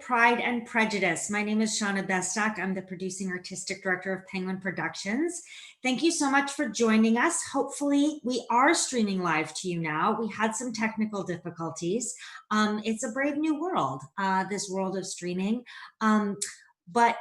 Pride and Prejudice. My name is Shauna Bestak. I'm the producing artistic director of Penguin Productions. Thank you so much for joining us. Hopefully we are streaming live to you now. We had some technical difficulties. It's a brave new world, this world of streaming. But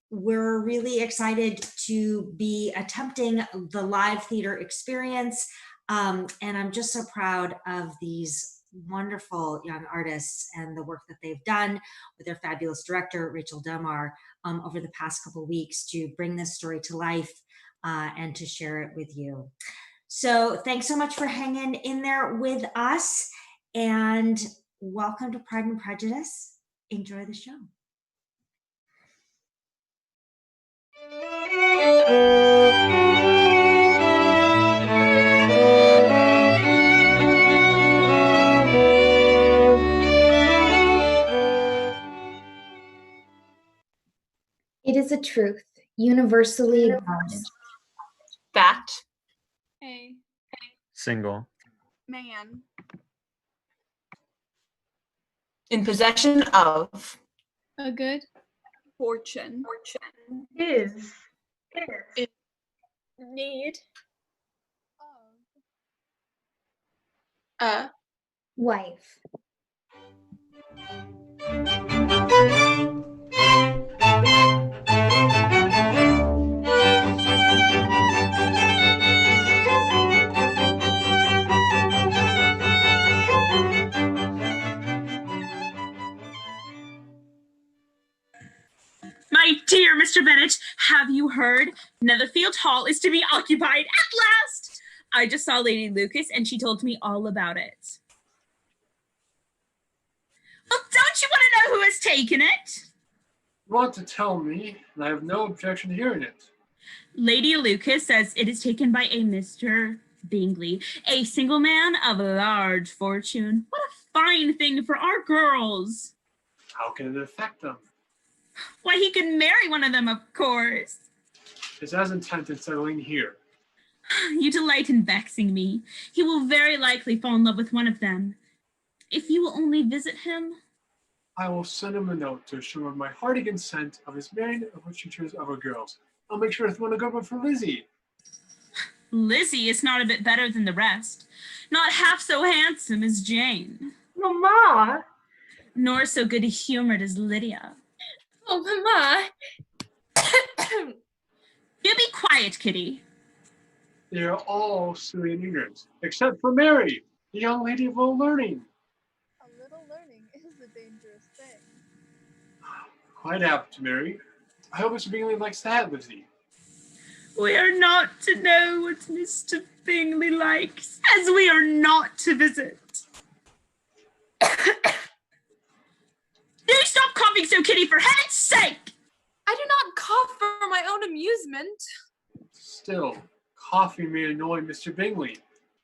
we're really excited to be attempting the live theater experience. And I'm just so proud of these wonderful young artists and the work that they've done with their fabulous director, Rachel Delmar, over the past couple of weeks to bring this story to life and to share it with you. So thanks so much for hanging in there with us, and welcome to Pride and Prejudice. Enjoy the show. It is a truth, universally acknowledged. Fact. A Single. man In possession of. a good fortune Is need A. Wife. My dear Mr. Bennet, have you heard? Netherfield Hall is to be occupied at last! I just saw Lady Lucas and she told me all about it. Well, don't you want to know who has taken it? You want to tell me, and I have no objection to hearing it. Lady Lucas says it is taken by a Mr. Bingley, a single man of large fortune. What a fine thing for our girls. How can it affect them? Why, he could marry one of them, of course. Is as intent in settling here. You delight in vexing me. He will very likely fall in love with one of them. If you will only visit him. I will send him a note to assure him of my hearty consent of his marrying of which he chooses other girls. I'll make sure to throw in a good one for Lizzie. Lizzie is not a bit better than the rest. Not half so handsome as Jane. Mama. Nor so good-humored as Lydia. Oh, Mama. You be quiet, Kitty. They are all silly and ignorant, except for Mary, the young lady of little learning. A little learning is a dangerous thing. Quite apt, Mary. I hope Mr. Bingley likes to have Lizzie. We are not to know what Mr. Bingley likes, as we are not to visit. Do stop coughing so, Kitty, for heaven's sake! I do not cough for my own amusement. Still, coughing may annoy Mr. Bingley.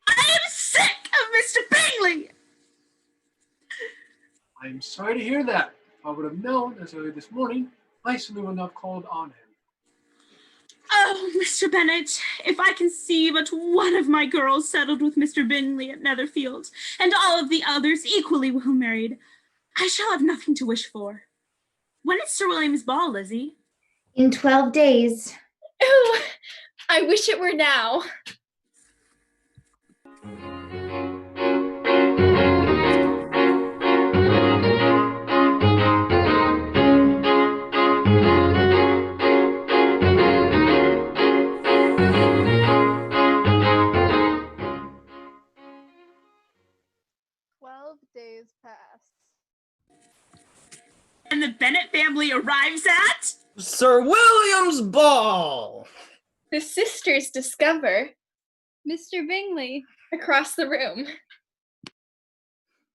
I am sick of Mr. Bingley! I am sorry to hear that. If I would have known as early this morning, I certainly would not have called on him. Oh, Mr. Bennet, if I can see but one of my girls settled with Mr. Bingley at Netherfield, and all of the others equally well married, I shall have nothing to wish for. When is Sir William's ball, Lizzie? In 12 days. Ooh, I wish it were now. Days pass. And the Bennet family arrives at Sir William's ball! The sisters discover Mr. Bingley across the room.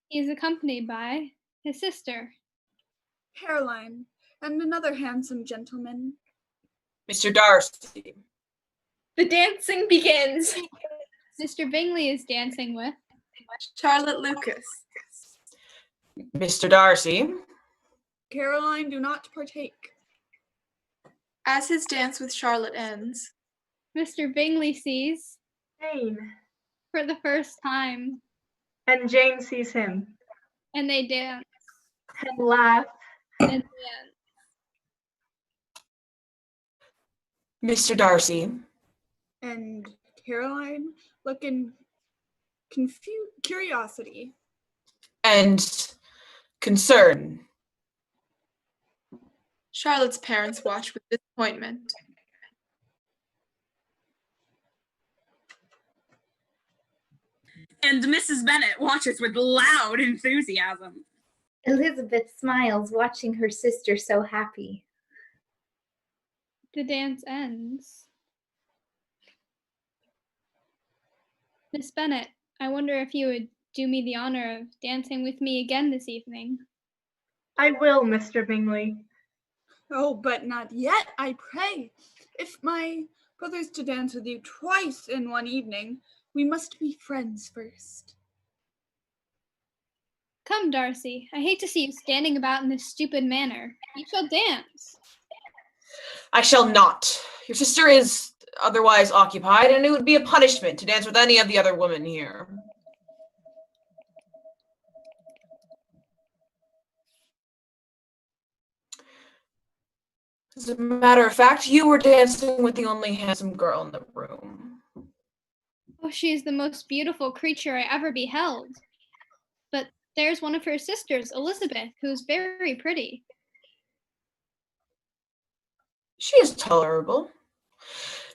He is accompanied by his sister, Caroline, and another handsome gentleman. Mr. Darcy. The dancing begins. Mr. Bingley is dancing with Charlotte Lucas. Mr. Darcy. Caroline do not partake. As his dance with Charlotte ends, Mr. Bingley sees Jane. for the first time, And Jane sees him and they dance. and laugh and Dan. Mr. Darcy. And Caroline look in curiosity. And concern. Charlotte's parents watch with disappointment. And Mrs. Bennet watches with loud enthusiasm. Elizabeth smiles, watching her sister so happy. The dance ends. Miss Bennet, I wonder if you would do me the honor of dancing with me again this evening. I will, Mr. Bingley. Oh, but not yet, I pray. If my brother's to dance with you twice in one evening, we must be friends first. Come, Darcy, I hate to see you standing about in this stupid manner. You shall dance. I shall not. Your sister is otherwise occupied, and it would be a punishment to dance with any of the other women here. As a matter of fact, you were dancing with the only handsome girl in the room. Oh, she is the most beautiful creature I ever beheld. But there's one of her sisters, Elizabeth, who's very pretty. She is tolerable.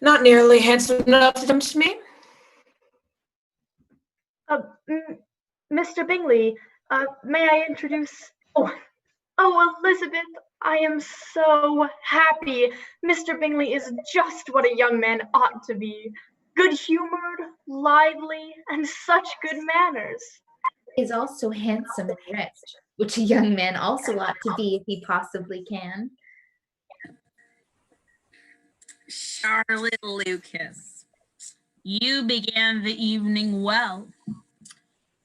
Not nearly handsome enough to tempt me. Mr. Bingley, may I introduce... Oh, Elizabeth, I am so happy. Mr. Bingley is just what a young man ought to be. Good-humored, lively, and such good manners. He is also handsome and rich, which a young man also ought to be if he possibly can. Charlotte Lucas, you began the evening well.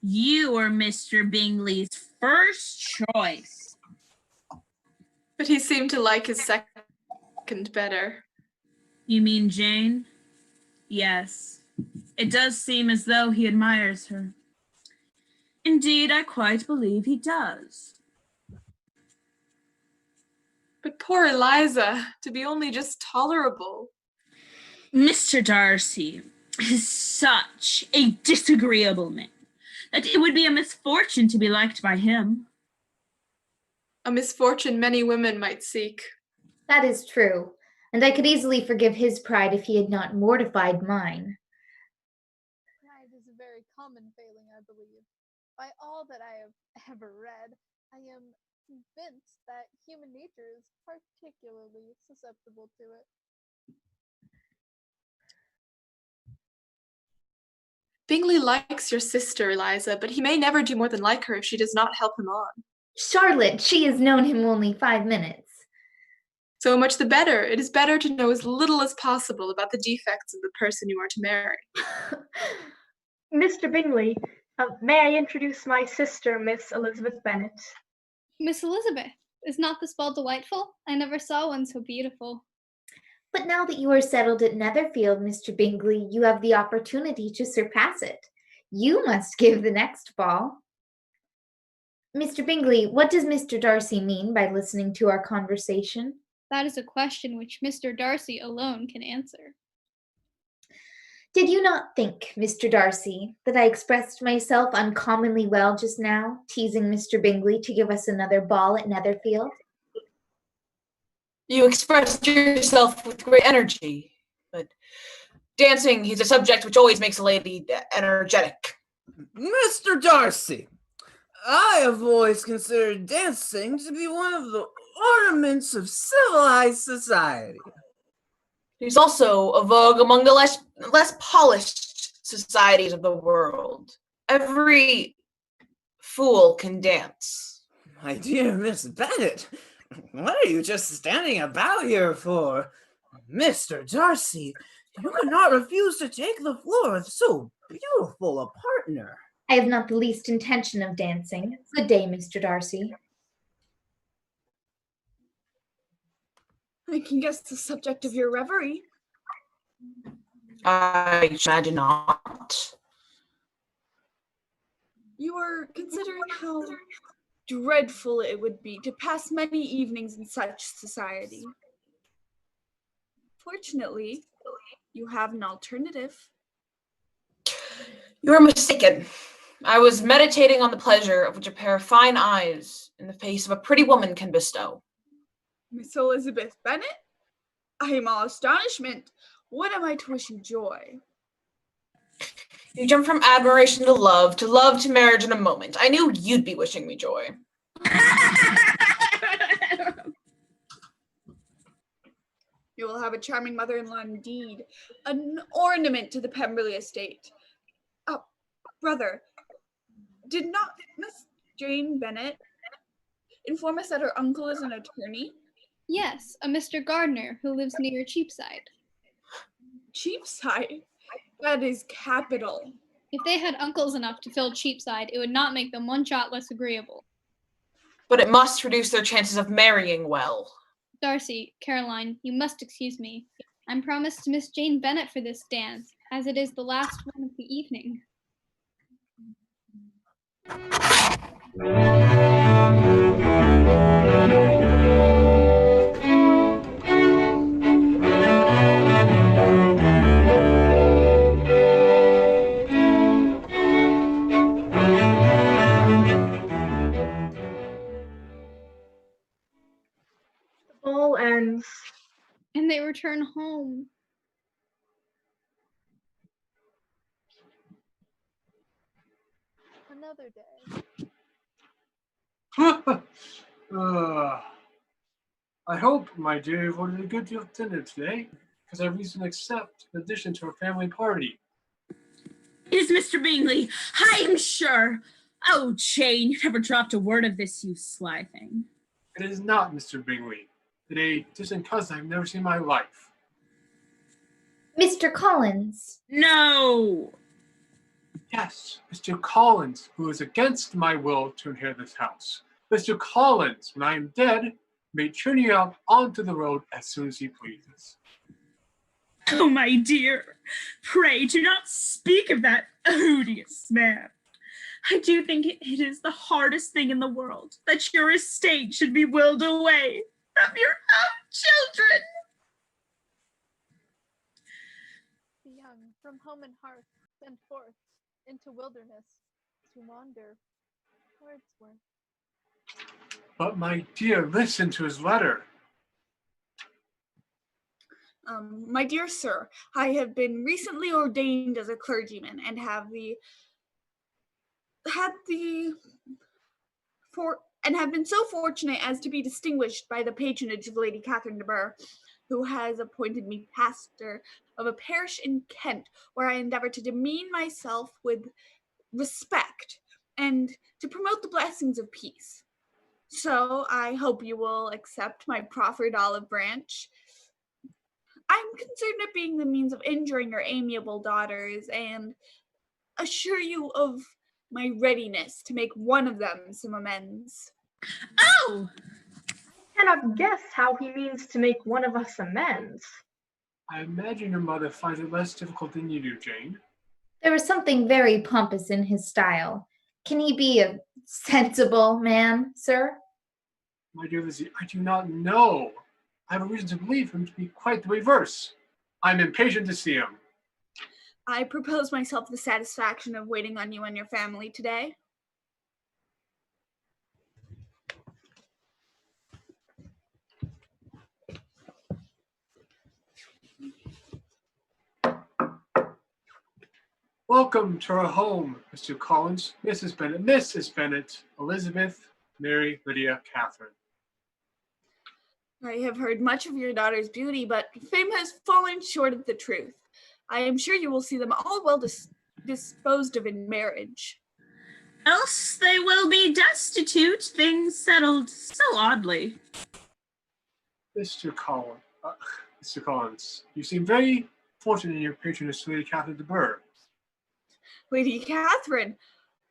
You were Mr. Bingley's first choice. But he seemed to like his second better. You mean Jane? Yes, it does seem as though he admires her. Indeed, I quite believe he does. But poor Eliza, to be only just tolerable. Mr. Darcy is such a disagreeable man that it would be a misfortune to be liked by him. A misfortune many women might seek. That is true, and I could easily forgive his pride if he had not mortified mine. Pride is a very common failing, I believe. By all that I have ever read, I am convinced that human nature is particularly susceptible to it. Bingley likes your sister, Eliza, but he may never do more than like her if she does not help him on. Charlotte, she has known him only 5 minutes. So much the better. It is better to know as little as possible about the defects of the person you are to marry. Mr. Bingley, may I introduce my sister, Miss Elizabeth Bennet? Miss Elizabeth, is not this ball delightful? I never saw one so beautiful. But now that you are settled at Netherfield, Mr. Bingley, you have the opportunity to surpass it. You must give the next ball. Mr. Bingley, what does Mr. Darcy mean by listening to our conversation? That is a question which Mr. Darcy alone can answer. Did you not think, Mr. Darcy, that I expressed myself uncommonly well just now, teasing Mr. Bingley to give us another ball at Netherfield? You expressed yourself with great energy, but dancing is a subject which always makes a lady energetic. Mr. Darcy, I have always considered dancing to be one of the ornaments of civilized society. It is also a vogue among the less polished societies of the world. Every fool can dance. My dear Miss Bennet, what are you just standing about here for? Mr. Darcy, you could not refuse to take the floor with so beautiful a partner. I have not the least intention of dancing. Good day, Mr. Darcy. I can guess the subject of your reverie. I imagine not. You are considering how dreadful it would be to pass many evenings in such society. Fortunately, you have an alternative. You are mistaken. I was meditating on the pleasure of which a pair of fine eyes in the face of a pretty woman can bestow. Miss Elizabeth Bennet? I am all astonishment. What am I to wish you joy? You jump from admiration to love to marriage in a moment. I knew you'd be wishing me joy. You will have a charming mother-in-law indeed, an ornament to the Pemberley estate. Oh, brother, did not Miss Jane Bennet inform us that her uncle is an attorney? Yes, a Mr. Gardner who lives near Cheapside. Cheapside? That is capital. If they had uncles enough to fill Cheapside, it would not make them one jot less agreeable. But it must reduce their chances of marrying well. Darcy, Caroline, you must excuse me. I'm promised to Miss Jane Bennet for this dance, as it is the last one of the evening. The ball ends. And they return home. Another day. I hope, my dear, you've ordered a good deal of dinner today, because I have reason to accept an addition to our family party. It is Mr. Bingley, I am sure. Oh, Jane, you never dropped a word of this, you sly thing. It is not Mr. Bingley, but a distant cousin I've never seen in my life. Mr. Collins. No. Yes, Mr. Collins, who is against my will to inherit this house. Mr. Collins, when I am dead, may turn you out onto the road as soon as he pleases. Oh, my dear, pray do not speak of that odious man. I do think it is the hardest thing in the world that your estate should be willed away from your own children. The young from home and hearth sent forth into wilderness to wander. Wordsworth. But my dear, listen to his letter. My dear sir, I have been recently ordained as a clergyman and have been so fortunate as to be distinguished by the patronage of Lady Catherine de Bourgh, who has appointed me pastor of a parish in Kent, where I endeavor to demean myself with respect and to promote the blessings of peace. So I hope you will accept my proffered olive branch. I'm concerned at being the means of injuring your amiable daughters and assure you of my readiness to make one of them some amends. Oh! I cannot guess how he means to make one of us amends. I imagine your mother finds it less difficult than you do, Jane. There was something very pompous in his style. Can he be a sensible man, sir? My dear Lizzie, I do not know. I have a reason to believe him to be quite the reverse. I'm impatient to see him. I propose myself the satisfaction of waiting on you and your family today. Welcome to our home, Mr. Collins, Mrs. Bennet, Elizabeth, Mary, Lydia, Catherine. I have heard much of your daughter's beauty, but fame has fallen short of the truth. I am sure you will see them all well disposed of in marriage. Else they will be destitute, things settled so oddly. Mr. Collins, you seem very fortunate in your patronage to Lady Catherine de Bourgh. Lady Catherine!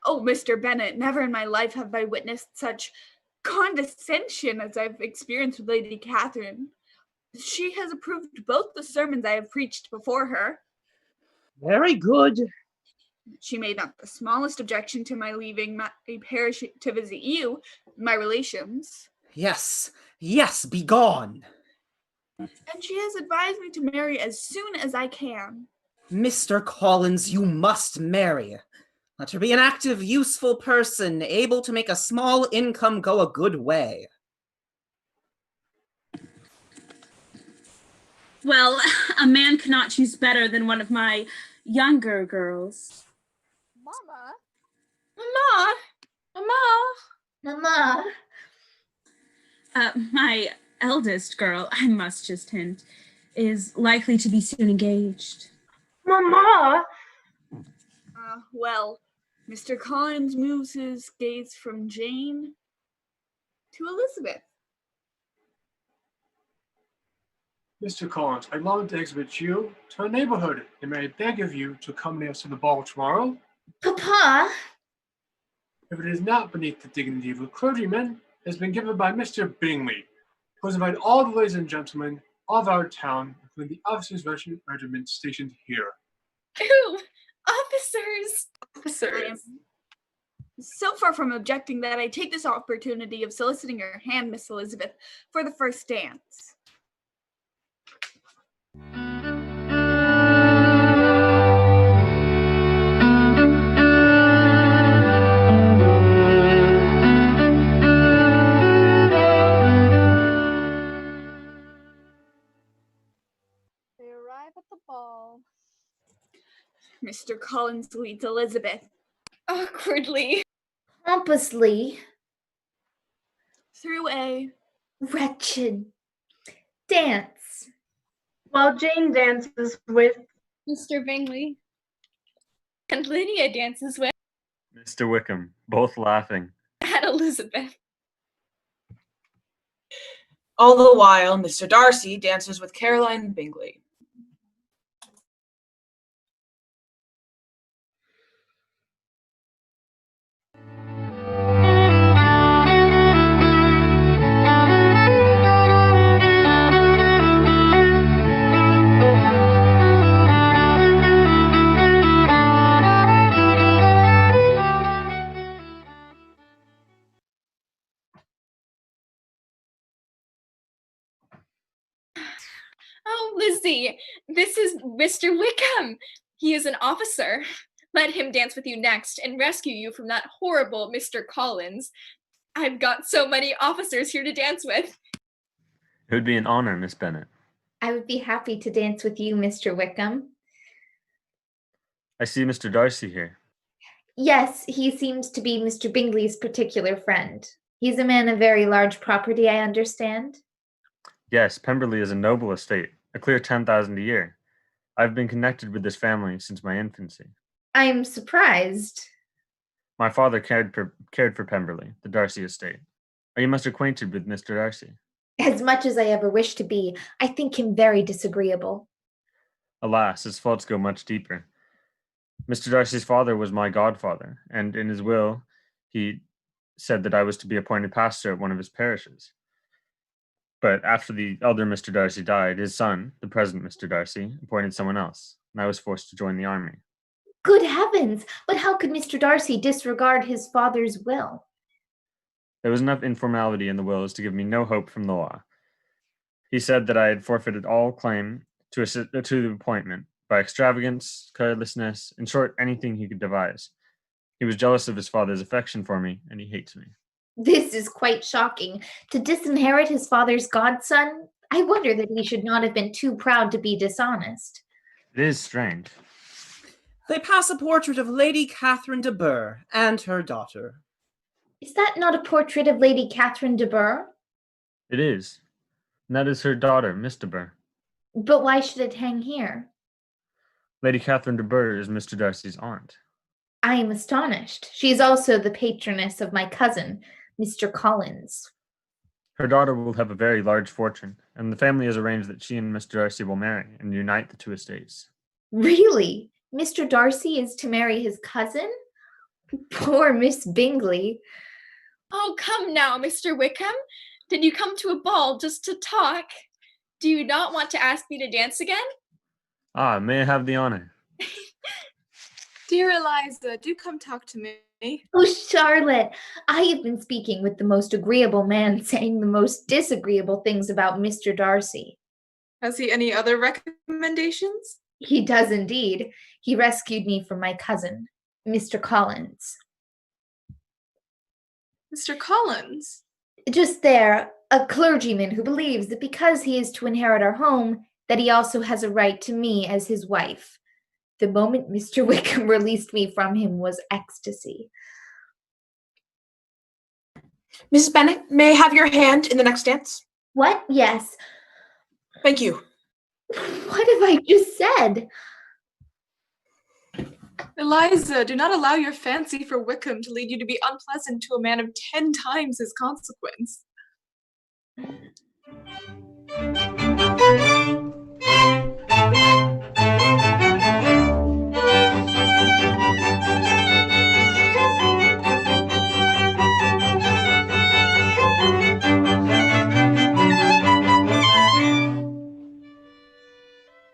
Oh, Mr. Bennet, never in my life have I witnessed such condescension as I've experienced with Lady Catherine. She has approved both the sermons I have preached before her. Very good. She made not the smallest objection to my leaving a parish to visit you, my relations. Yes, yes, be gone. And she has advised me to marry as soon as I can. Mr. Collins, you must marry. Let her be an active, useful person, able to make a small income go a good way. Well, a man cannot choose better than one of my younger girls. Mama, Mama. My eldest girl, I must just hint, is likely to be soon engaged. Mama! Well, Mr. Collins moves his gaze from Jane to Elizabeth. Mr. Collins, I long to exhibit you to our neighborhood, and may I beg of you to accompany us to the ball tomorrow? Papa. If it is not beneath the dignity of a clergyman, it has been given by Mr. Bingley, who has invited all the ladies and gentlemen of our town, including the officers' regiment stationed here. Ooh, officers! I am so far from objecting that I take this opportunity of soliciting your hand, Miss Elizabeth, for the first dance. they arrive at the ball. Mr. Collins leads Elizabeth Awkwardly. Pompously. through a Wretched. Dance. While Jane dances with Mr. Bingley. And Lydia dances with Mr. Wickham, both laughing. at Elizabeth. All the while, Mr. Darcy dances with Caroline Bingley. Oh, Lizzie, this is Mr. Wickham. He is an officer. Let him dance with you next and rescue you from that horrible Mr. Collins. I've got so many officers here to dance with. It would be an honor, Miss Bennet. I would be happy to dance with you, Mr. Wickham. I see Mr. Darcy here. Yes, he seems to be Mr. Bingley's particular friend. He's a man of very large property, I understand. Yes, Pemberley is a noble estate, a clear 10,000 a year. I've been connected with this family since my infancy. I'm surprised. My father cared for Pemberley, the Darcy estate. Are you much acquainted with Mr. Darcy? As much as I ever wish to be, I think him very disagreeable. Alas, his faults go much deeper. Mr. Darcy's father was my godfather, and in his will, he said that I was to be appointed pastor at one of his parishes. But after the elder Mr. Darcy died, his son, the present Mr. Darcy, appointed someone else, and I was forced to join the army. Good heavens! But how could Mr. Darcy disregard his father's will? There was enough informality in the will as to give me no hope from the law. He said that I had forfeited all claim to the appointment by extravagance, carelessness, in short, anything he could devise. He was jealous of his father's affection for me, and he hates me. This is quite shocking. To disinherit his father's godson? I wonder that he should not have been too proud to be dishonest. It is strange. They pass a portrait of Lady Catherine de Bourgh and her daughter. Is that not a portrait of Lady Catherine de Bourgh? It is. And that is her daughter, Miss de Bourgh. But why should it hang here? Lady Catherine de Bourgh is Mr. Darcy's aunt. I am astonished. She is also the patroness of my cousin, Mr. Collins. Her daughter will have a very large fortune, and the family has arranged that she and Mr. Darcy will marry and unite the two estates. Really? Mr. Darcy is to marry his cousin? Poor Miss Bingley. Oh, come now, Mr. Wickham. Did you come to a ball just to talk? Do you not want to ask me to dance again? Ah, may I have the honor? Dear Eliza, do come talk to me. Oh, Charlotte, I have been speaking with the most agreeable man saying the most disagreeable things about Mr. Darcy. Has he any other recommendations? He does indeed. He rescued me from my cousin, Mr. Collins. Mr. Collins? Just there, a clergyman who believes that because he is to inherit our home, that he also has a right to me as his wife. The moment Mr. Wickham released me from him was ecstasy. Mrs. Bennet, may I have your hand in the next dance? What? Yes. Thank you. What have I just said? Eliza, do not allow your fancy for Wickham to lead you to be unpleasant to a man of 10 times his consequence.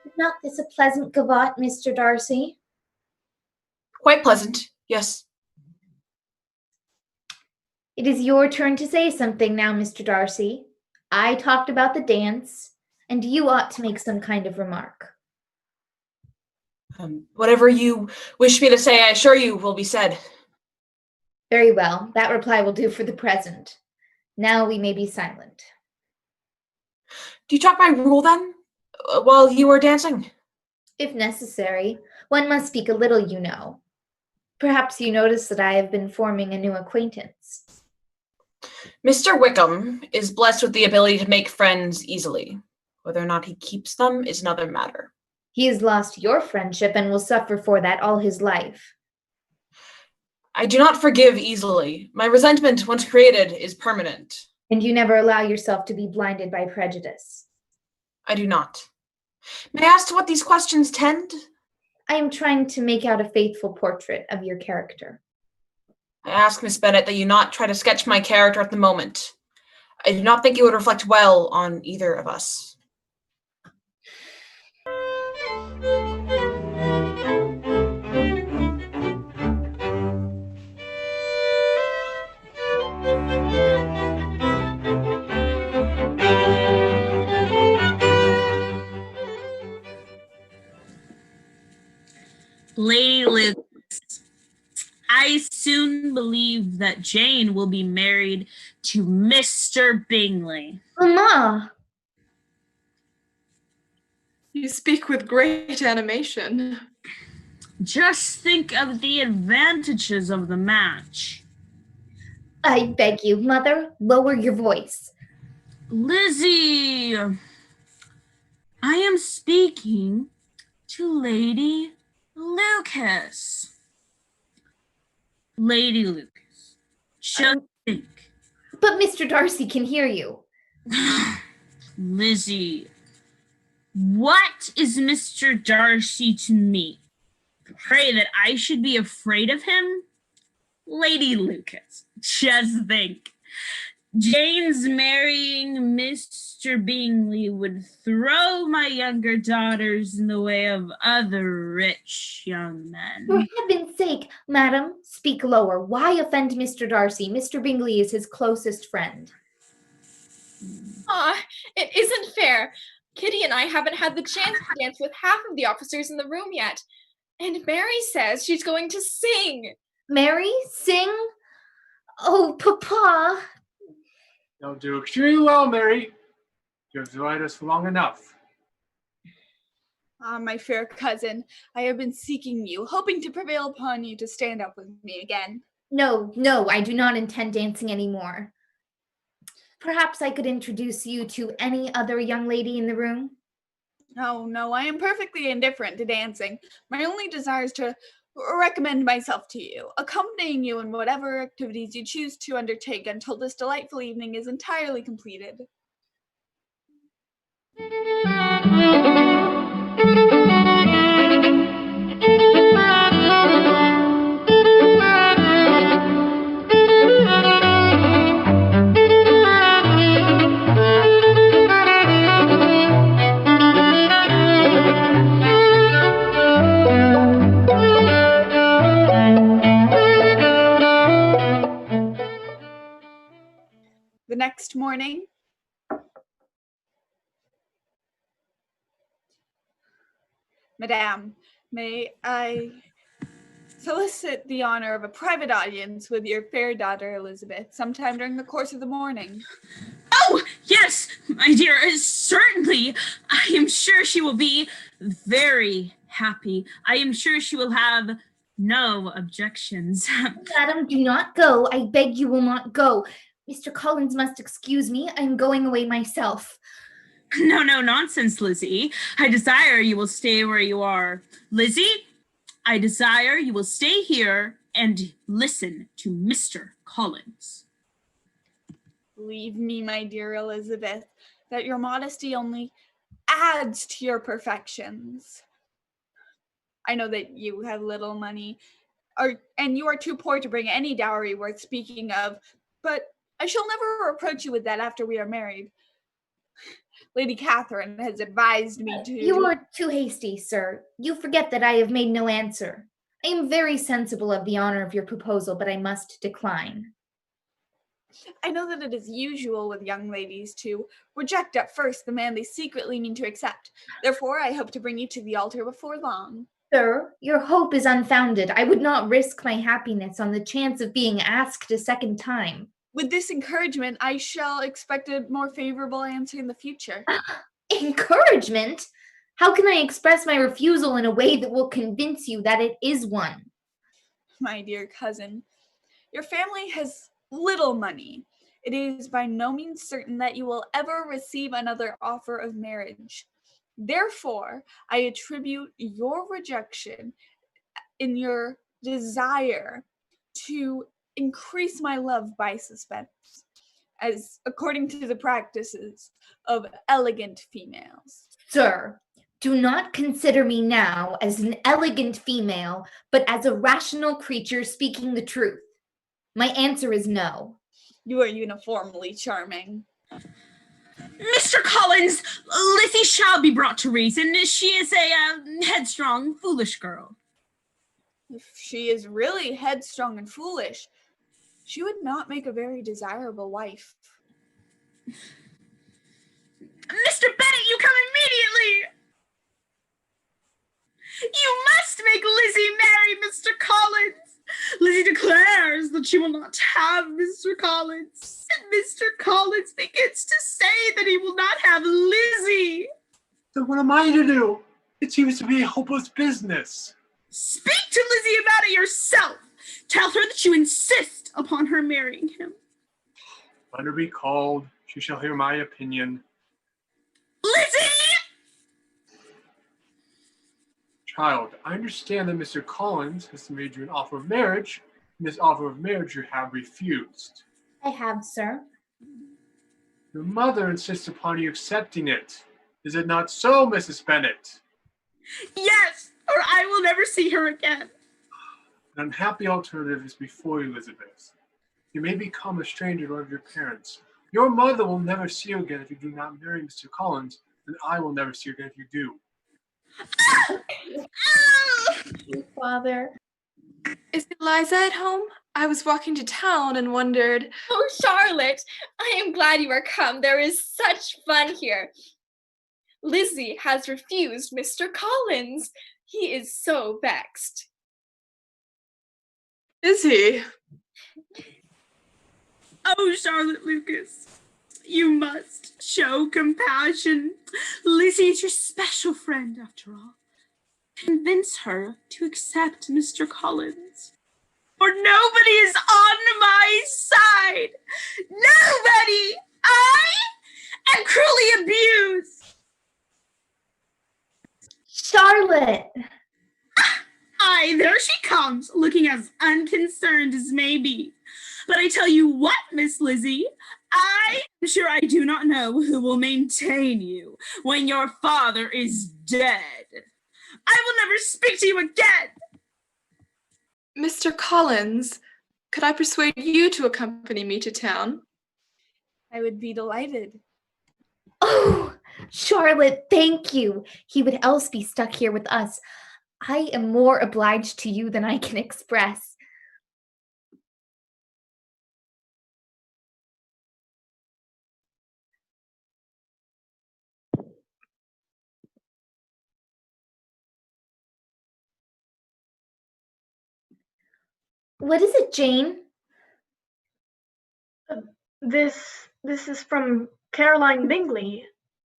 Is not this a pleasant gavotte, Mr. Darcy? Quite pleasant, yes. It is your turn to say something now, Mr. Darcy. I talked about the dance, and you ought to make some kind of remark. Whatever you wish me to say, I assure you will be said. Very well, that reply will do for the present. Now we may be silent. Do you talk by rule then, while you are dancing? If necessary. One must speak a little, you know. Perhaps you notice that I have been forming a new acquaintance. Mr. Wickham is blessed with the ability to make friends easily. Whether or not he keeps them is another matter. He has lost your friendship and will suffer for that all his life. I do not forgive easily. My resentment, once created, is permanent. And you never allow yourself to be blinded by prejudice. I do not. May I ask to what these questions tend? I am trying to make out a faithful portrait of your character. I ask, Miss Bennet, that you not try to sketch my character at the moment. I do not think it would reflect well on either of us. Lady Liz, I soon believe that Jane will be married to Mr. Bingley. Mamma! You speak with great animation. Just think of the advantages of the match. I beg you, Mother, lower your voice. Lizzie, I am speaking to Lady Lucas. Lady Lucas, just think. But Mr. Darcy can hear you. Lizzie, what is Mr. Darcy to me? Pray that I should be afraid of him? Lady Lucas, just think. Jane's marrying Mr. Bingley would throw my younger daughters in the way of other rich young men. For heaven's sake, madam, speak lower. Why offend Mr. Darcy? Mr. Bingley is his closest friend. It isn't fair. Kitty and I haven't had the chance to dance with half of the officers in the room yet. And Mary says she's going to sing. Mary? Sing? Oh, Papa. You'll do extremely well, Mary. You've delayed us for long enough. Ah, my fair cousin, I have been seeking you, hoping to prevail upon you to stand up with me again. No, I do not intend dancing anymore. Perhaps I could introduce you to any other young lady in the room? No, I am perfectly indifferent to dancing. My only desire is to recommend myself to you, accompanying you in whatever activities you choose to undertake until this delightful evening is entirely completed. morning. Madame, may I solicit the honor of a private audience with your fair daughter Elizabeth sometime during the course of the morning? Oh, yes, my dear, certainly. I am sure she will be very happy. I am sure she will have no objections. Madam, do not go. I beg you will not go. Mr. Collins must excuse me. I am going away myself. No, nonsense, Lizzie. I desire you will stay where you are. Lizzie, I desire you will stay here and listen to Mr. Collins. Believe me, my dear Elizabeth, that your modesty only adds to your perfections. I know that you have little money, and you are too poor to bring any dowry worth speaking of, but I shall never reproach you with that after we are married. Lady Catherine has advised me to... You are too hasty, sir. You forget that I have made no answer. I am very sensible of the honor of your proposal, but I must decline. I know that it is usual with young ladies to reject at first the man they secretly mean to accept. Therefore, I hope to bring you to the altar before long. Sir, your hope is unfounded. I would not risk my happiness on the chance of being asked a second time. With this encouragement, I shall expect a more favorable answer in the future. Encouragement? How can I express my refusal in a way that will convince you that it is one? My dear cousin, your family has little money. It is by no means certain that you will ever receive another offer of marriage. Therefore, I attribute your rejection in your desire to increase my love by suspense, as according to the practices of elegant females. Sir, do not consider me now as an elegant female, but as a rational creature speaking the truth. My answer is no. You are uniformly charming. Mr. Collins, Lizzie shall be brought to reason. She is a headstrong, foolish girl. If she is really headstrong and foolish, she would not make a very desirable wife. Mr. Bennet, you come immediately! You must make Lizzie marry Mr. Collins! Lizzie declares that she will not have Mr. Collins. And Mr. Collins begins to say that he will not have Lizzie. Then what am I to do? It seems to be a hopeless business. Speak to Lizzie about it yourself. Tell her that you insist upon her marrying him. Let her be called. She shall hear my opinion. Lizzie! Child, I understand that Mr. Collins has made you an offer of marriage, and this offer of marriage you have refused. I have, sir. Your mother insists upon you accepting it. Is it not so, Mrs. Bennet? Yes, or I will never see her again. An unhappy alternative is before you, Elizabeth. You may become a stranger to one of your parents. Your mother will never see you again if you do not marry Mr. Collins, and I will never see you again if you do. Father. Is Eliza at home? I was walking to town and wondered. Oh, Charlotte, I am glad you are come. There is such fun here. Lizzie has refused Mr. Collins. He is so vexed. Is he? Oh, Charlotte Lucas, you must show compassion. Lizzie is your special friend, after all. Convince her to accept Mr. Collins. For nobody is on my side. Nobody! I am cruelly abused. Charlotte! Aye, there she comes, looking as unconcerned as may be. But I tell you what, Miss Lizzie, I am sure I do not know who will maintain you when your father is dead. I will never speak to you again. Mr. Collins, could I persuade you to accompany me to town? I would be delighted. Oh, Charlotte, thank you. He would else be stuck here with us. I am more obliged to you than I can express. What is it, Jane? This is from Caroline Bingley.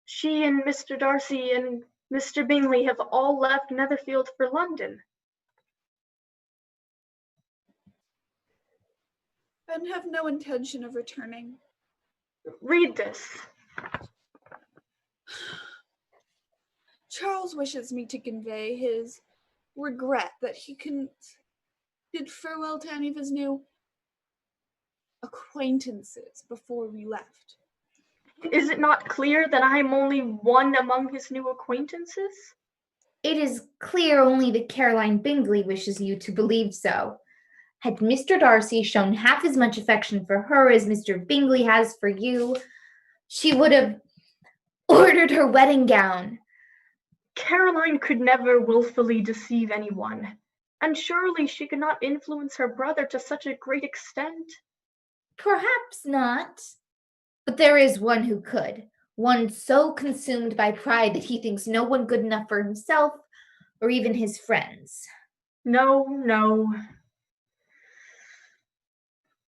She and Mr. Darcy and Mr. Bingley have all left Netherfield for London. And have no intention of returning. Read this. Charles wishes me to convey his regret that he couldn't bid farewell to any of his new acquaintances before we left. Is it not clear that I am only one among his new acquaintances? It is clear only that Caroline Bingley wishes you to believe so. Had Mr. Darcy shown half as much affection for her as Mr. Bingley has for you, she would have ordered her wedding gown. Caroline could never willfully deceive anyone, and surely she could not influence her brother to such a great extent. Perhaps not. But there is one who could, one so consumed by pride that he thinks no one good enough for himself or even his friends. No.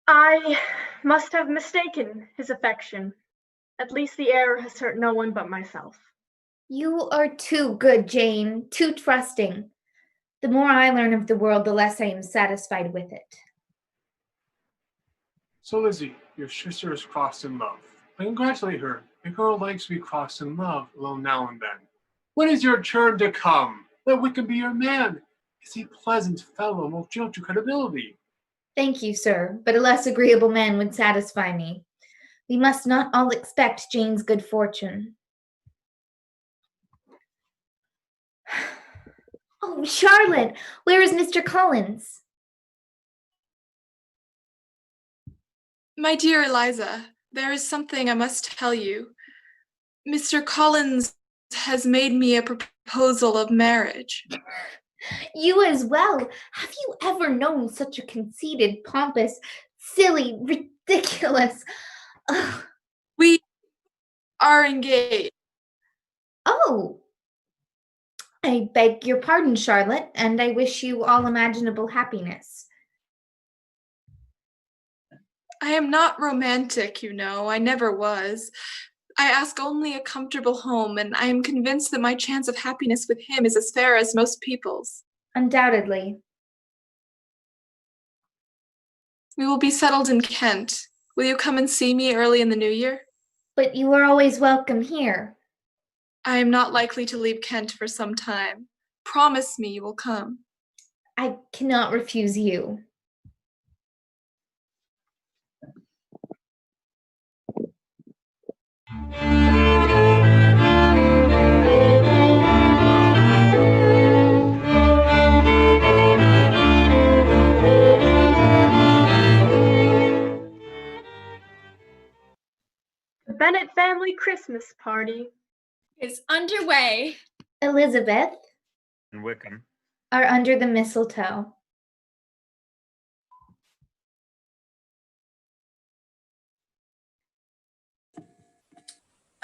I must have mistaken his affection. At least the error has hurt no one but myself. You are too good, Jane, too trusting. The more I learn of the world, the less I am satisfied with it. So Lizzie, your sister is crossed in love. I congratulate her. A girl likes to be crossed in love, although now and then. When is your turn to come? Let Wickham be your man. He's a pleasant fellow, and will judge your credibility. Thank you, sir, but a less agreeable man would satisfy me. We must not all expect Jane's good fortune. Oh, Charlotte, where is Mr. Collins? My dear Eliza, there is something I must tell you. Mr. Collins has made me a proposal of marriage. You as well. Have you ever known such a conceited, pompous, silly, ridiculous... Ugh. We are engaged. Oh. I beg your pardon, Charlotte, and I wish you all imaginable happiness. I am not romantic, you know. I never was. I ask only a comfortable home, and I am convinced that my chance of happiness with him is as fair as most people's. Undoubtedly. We will be settled in Kent. Will you come and see me early in the new year? But you are always welcome here. I am not likely to leave Kent for some time. Promise me you will come. I cannot refuse you. The Bennet family Christmas party is underway. Elizabeth And Wickham are under the mistletoe.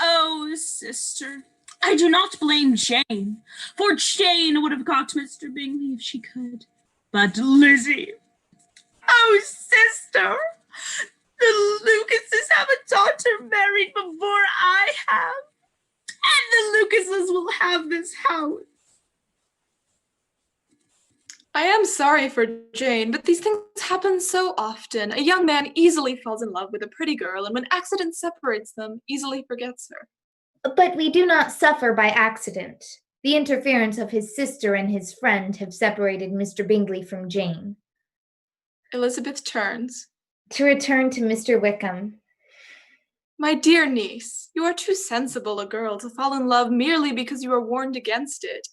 Oh, sister, I do not blame Jane, for Jane would have got Mr. Bingley if she could. But Lizzie, oh, sister, the Lucases have a daughter married before I have, and the Lucases will have this house. I am sorry for Jane, but these things happen so often. A young man easily falls in love with a pretty girl, and when accident separates them, easily forgets her. But we do not suffer by accident. The interference of his sister and his friend have separated Mr. Bingley from Jane. Elizabeth turns. To return to Mr. Wickham. My dear niece, you are too sensible a girl to fall in love merely because you are warned against it.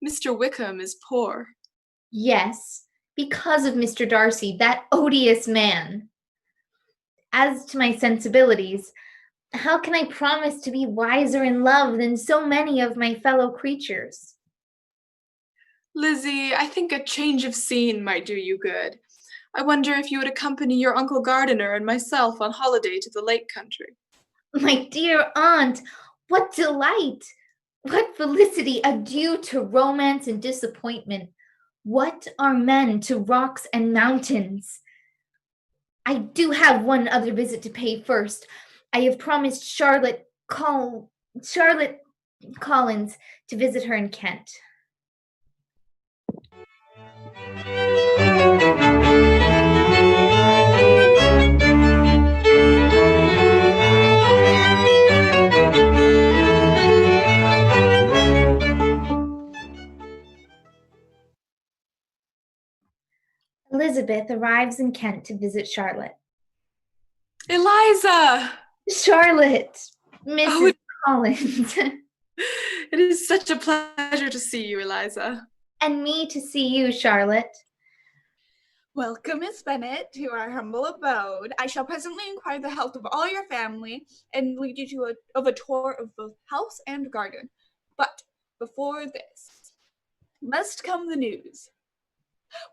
Mr. Wickham is poor. Yes, because of Mr. Darcy, that odious man. As to my sensibilities, how can I promise to be wiser in love than so many of my fellow creatures? Lizzie, I think a change of scene might do you good. I wonder if you would accompany your Uncle Gardiner and myself on holiday to the Lake Country. My dear aunt, what delight! What felicity! Adieu to romance and disappointment. What are men to rocks and mountains? I do have one other visit to pay first. I have promised Charlotte Collins to visit her in Kent. Elizabeth arrives in Kent to visit Charlotte. Eliza! Charlotte! Mrs. Collins. It is such a pleasure to see you, Eliza. And me to see you, Charlotte. Welcome, Miss Bennet, to our humble abode. I shall presently inquire the health of all your family and lead you to a tour of both house and garden. But before this, must come the news.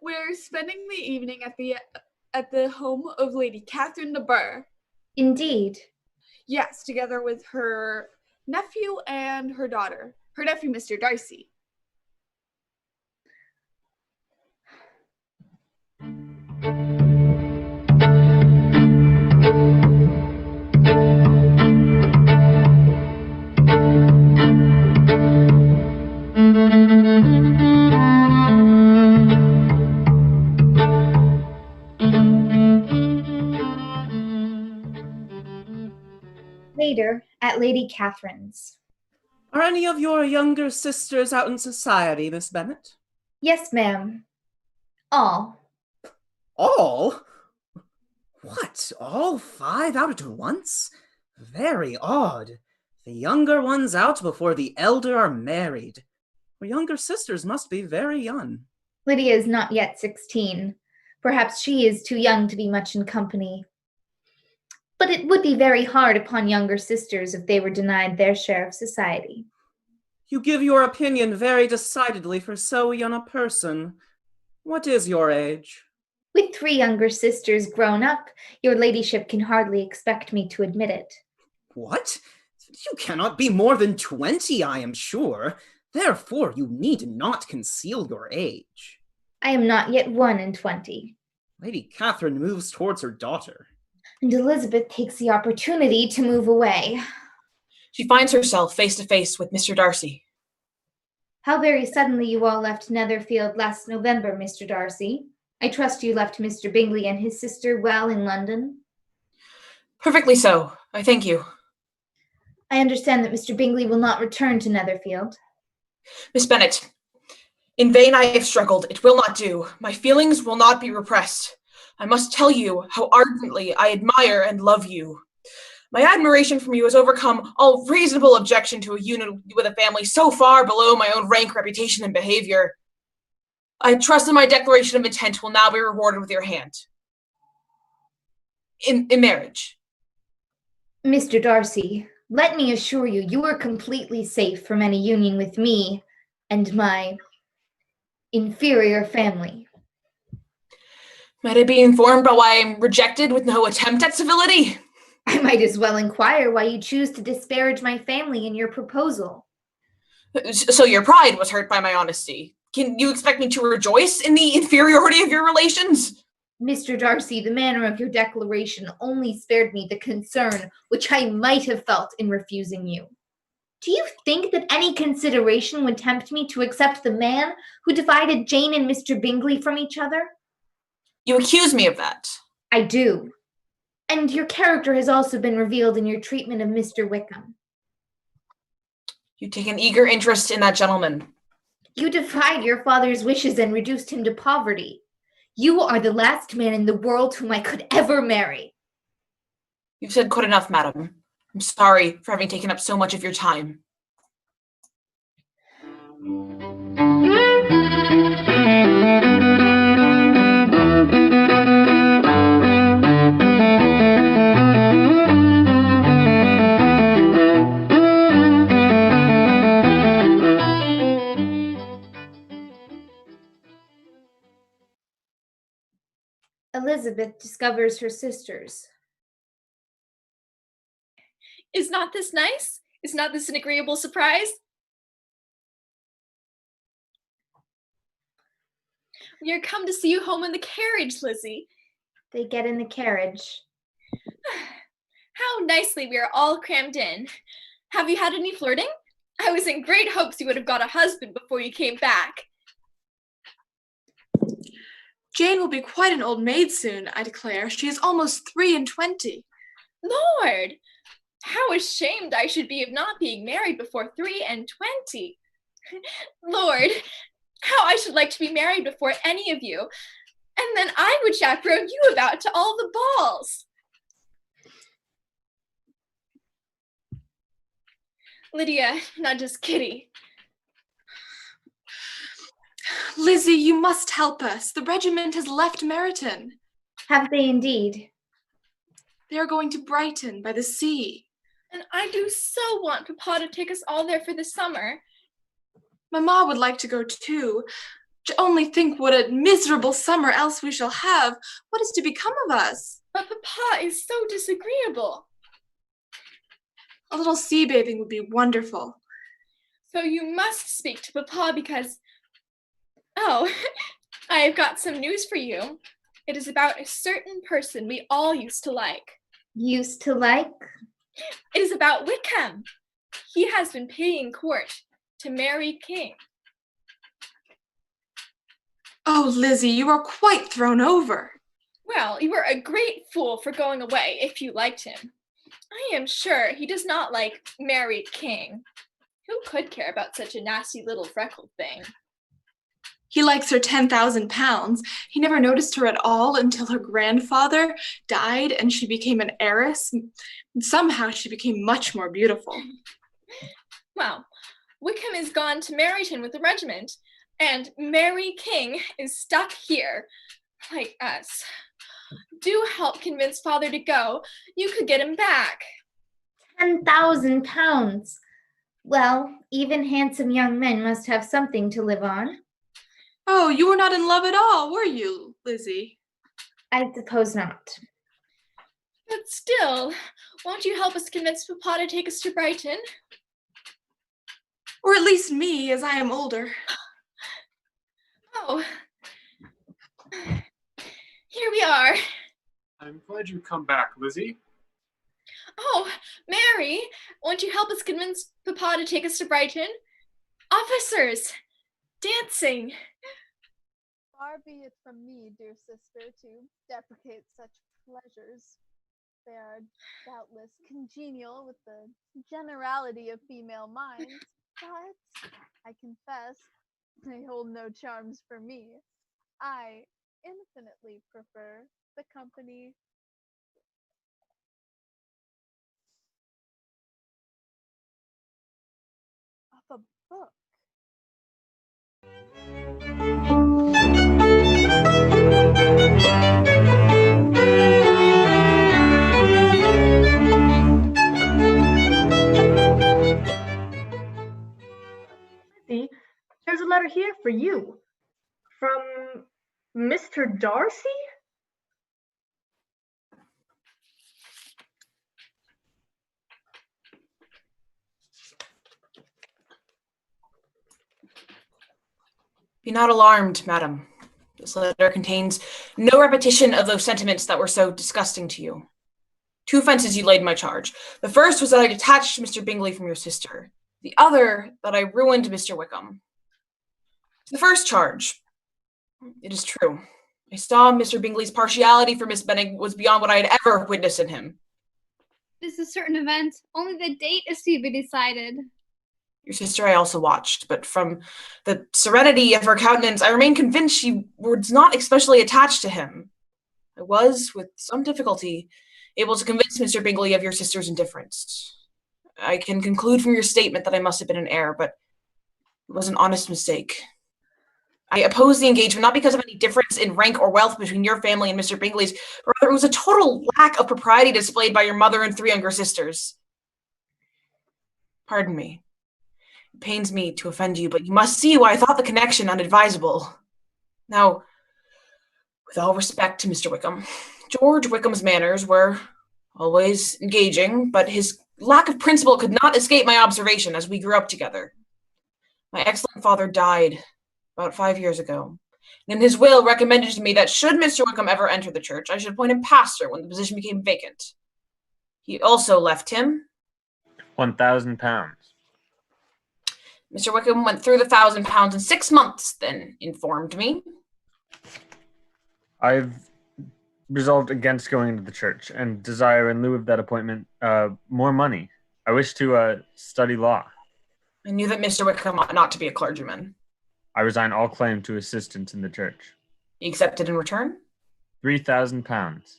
We're spending the evening at the home of Lady Catherine de Bourgh. Indeed. Yes, together with her nephew and her daughter. Her nephew, Mr. Darcy. Later, at Lady Catherine's. Are any of your younger sisters out in society, Miss Bennet? Yes, ma'am. All. All? What, all 5 out at once? Very odd. The younger ones out before the elder are married. Your younger sisters must be very young. Lydia is not yet 16. Perhaps she is too young to be much in company. But it would be very hard upon younger sisters if they were denied their share of society. You give your opinion very decidedly for so young a person. What is your age? With 3 younger sisters grown up, your ladyship can hardly expect me to admit it. What? You cannot be more than 20, I am sure. Therefore, you need not conceal your age. I am not yet 21. Lady Catherine moves towards her daughter. And Elizabeth takes the opportunity to move away. She finds herself face to face with Mr. Darcy. How very suddenly you all left Netherfield last November, Mr. Darcy. I trust you left Mr. Bingley and his sister well in London? Perfectly so. I thank you. I understand that Mr. Bingley will not return to Netherfield. Miss Bennet, in vain I have struggled. It will not do. My feelings will not be repressed. I must tell you how ardently I admire and love you. My admiration from you has overcome all reasonable objection to a union with a family so far below my own rank, reputation, and behavior. I trust that my declaration of intent will now be rewarded with your hand. In marriage. Mr. Darcy, let me assure you, you are completely safe from any union with me and my inferior family. Might I be informed about why I'm rejected with no attempt at civility? I might as well inquire why you choose to disparage my family in your proposal. So your pride was hurt by my honesty. Can you expect me to rejoice in the inferiority of your relations? Mr. Darcy, the manner of your declaration only spared me the concern which I might have felt in refusing you. Do you think that any consideration would tempt me to accept the man who divided Jane and Mr. Bingley from each other? You accuse me of that. I do. And your character has also been revealed in your treatment of Mr. Wickham. You take an eager interest in that gentleman. You defied your father's wishes and reduced him to poverty. You are the last man in the world whom I could ever marry. You've said quite enough, madam. I'm sorry for having taken up so much of your time. Elizabeth discovers her sisters. Is not this nice? Is not this an agreeable surprise? We are come to see you home in the carriage, Lizzie. They get in the carriage. How nicely we are all crammed in. Have you had any flirting? I was in great hopes you would have got a husband before you came back. Jane will be quite an old maid soon, I declare. She is almost 23. Lord, how ashamed I should be of not being married before 23. Lord, how I should like to be married before any of you. And then I would chaperone you about to all the balls. Lydia nudges Kitty. Lizzie, you must help us. The regiment has left Meryton. Have they indeed? They are going to Brighton by the sea. And I do so want Papa to take us all there for the summer. Mamma would like to go too. Only think what a miserable summer else we shall have. What is to become of us? But Papa is so disagreeable. A little sea bathing would be wonderful. So you must speak to Papa because... Oh, I have got some news for you. It is about a certain person we all used to like. Used to like? It is about Wickham. He has been paying court to Mary King. Oh, Lizzie, you are quite thrown over. Well, you were a great fool for going away if you liked him. I am sure he does not like Mary King. Who could care about such a nasty little freckled thing? He likes her 10,000 pounds. He never noticed her at all until her grandfather died and she became an heiress. Somehow she became much more beautiful. Well, Wickham is gone to Meryton with the regiment, and Mary King is stuck here, like us. Do help convince Father to go. You could get him back. 10,000 pounds. Well, even handsome young men must have something to live on. Oh, you were not in love at all, were you, Lizzie? I suppose not. But still, won't you help us convince Papa to take us to Brighton? Or at least me, as I am older. Oh, here we are. I'm glad you come back, Lizzie. Oh, Mary, won't you help us convince Papa to take us to Brighton? Officers, dancing. Far be it from me, dear sister, to deprecate such pleasures. They are doubtless congenial with the generality of female minds, but I confess they hold no charms for me. I infinitely prefer the company of a book. See, there's a letter here for you. From Mr. Darcy? Be not alarmed, madam. This letter contains no repetition of those sentiments that were so disgusting to you. 2 offenses you laid in my charge. The first was that I detached Mr. Bingley from your sister. The other, that I ruined Mr. Wickham. The first charge. It is true. I saw Mr. Bingley's partiality for Miss Bennet was beyond what I had ever witnessed in him. This is a certain event. Only the date is to be decided. Your sister I also watched, but from the serenity of her countenance, I remained convinced she was not especially attached to him. I was, with some difficulty, able to convince Mr. Bingley of your sister's indifference. I can conclude from your statement that I must have been in error, but it was an honest mistake. I opposed the engagement not because of any difference in rank or wealth between your family and Mr. Bingley's, but rather it was a total lack of propriety displayed by your mother and 3 younger sisters. Pardon me. It pains me to offend you, but you must see why I thought the connection unadvisable. Now, with all respect to Mr. Wickham, George Wickham's manners were always engaging, but his lack of principle could not escape my observation as we grew up together. My excellent father died about 5 years ago, And in his will recommended to me that should Mr. Wickham ever enter the church, I should appoint him pastor when the position became vacant. He also left him £1,000. Mr. Wickham went through the £1,000 in 6 months, then informed me. I've resolved against going into the church and desire, in lieu of that appointment, more money. I wish to study law. I knew that Mr. Wickham ought not to be a clergyman. I resign all claim to assistance in the church. He accepted in return? £3,000.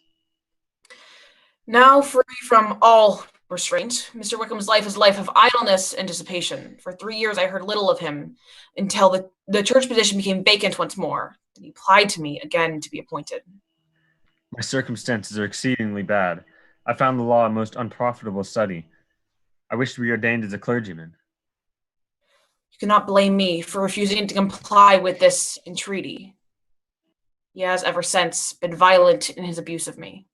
Now free from all restraint, Mr. Wickham's life is a life of idleness and dissipation. For 3 years I heard little of him until the church position became vacant once more. Then he applied to me again to be appointed. My circumstances are exceedingly bad. I found the law a most unprofitable study. I wish to be ordained as a clergyman. You cannot blame me for refusing to comply with this entreaty. He has ever since been violent in his abuse of me.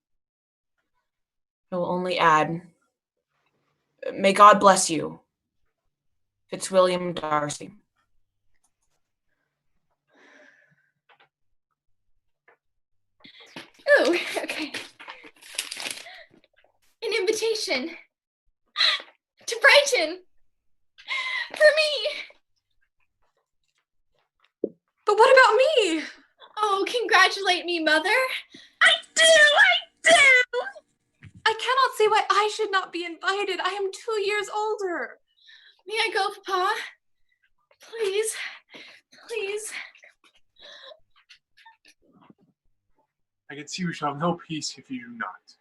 I will only add, may God bless you, Fitzwilliam Darcy. Oh, okay. An invitation to Brighton for me. But what about me? Oh, congratulate me, Mother. I do! I cannot see why I should not be invited. I am 2 years older. May I go, Papa? Please, please. I can see we shall have no peace if you do not.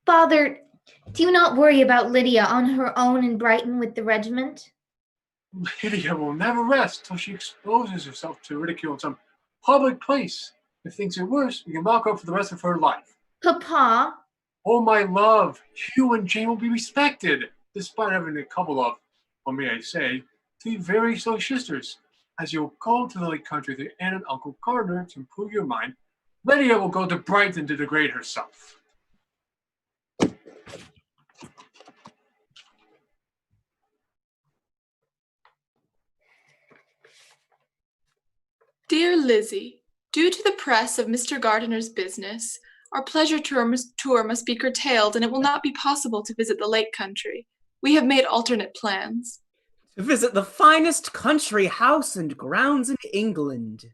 Father, do you not worry about Lydia on her own in Brighton with the regiment? Lydia will never rest till she exposes herself to ridicule in some public place. If things are worse, we can lock her up for the rest of her life. Papa? Oh, my love, you and Jane will be respected, despite having a couple of, or may I say, 3 very slow sisters. As you'll go to the Lake Country with your aunt and Uncle Gardner to improve your mind, Lydia will go to Brighton to degrade herself. Dear Lizzie, due to the press of Mr. Gardiner's business, our pleasure tour must be curtailed and it will not be possible to visit the Lake Country. We have made alternate plans. To visit the finest country house and grounds in England.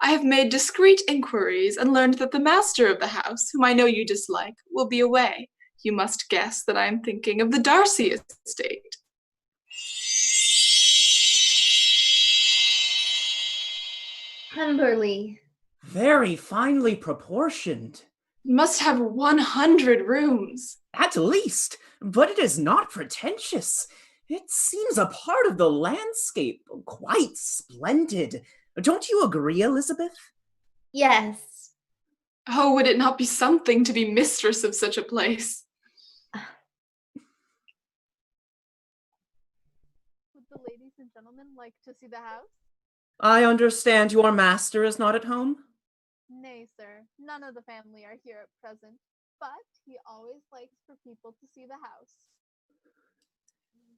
I have made discreet inquiries and learned that the master of the house, whom I know you dislike, will be away. You must guess that I am thinking of the Darcy estate. Pemberley. Very finely proportioned. Must have 100 rooms. At least, but it is not pretentious. It seems a part of the landscape, quite splendid. Don't you agree, Elizabeth? Yes. Oh, would it not be something to be mistress of such a place? Would the ladies and gentlemen like to see the house? I understand your master is not at home? Nay, sir, none of the family are here at present, but he always likes for people to see the house.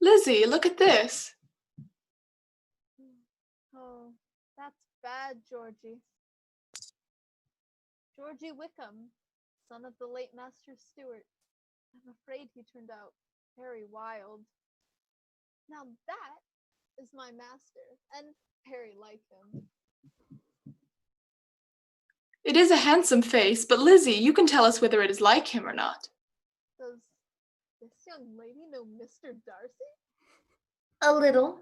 Lizzie, look at this. Oh, that's bad, Georgie. Georgie Wickham, son of the late Master Stewart. I'm afraid he turned out very wild. Now that is my master, and very like him. It is a handsome face, but Lizzie, you can tell us whether it is like him or not. Does this young lady know Mr. Darcy? A little.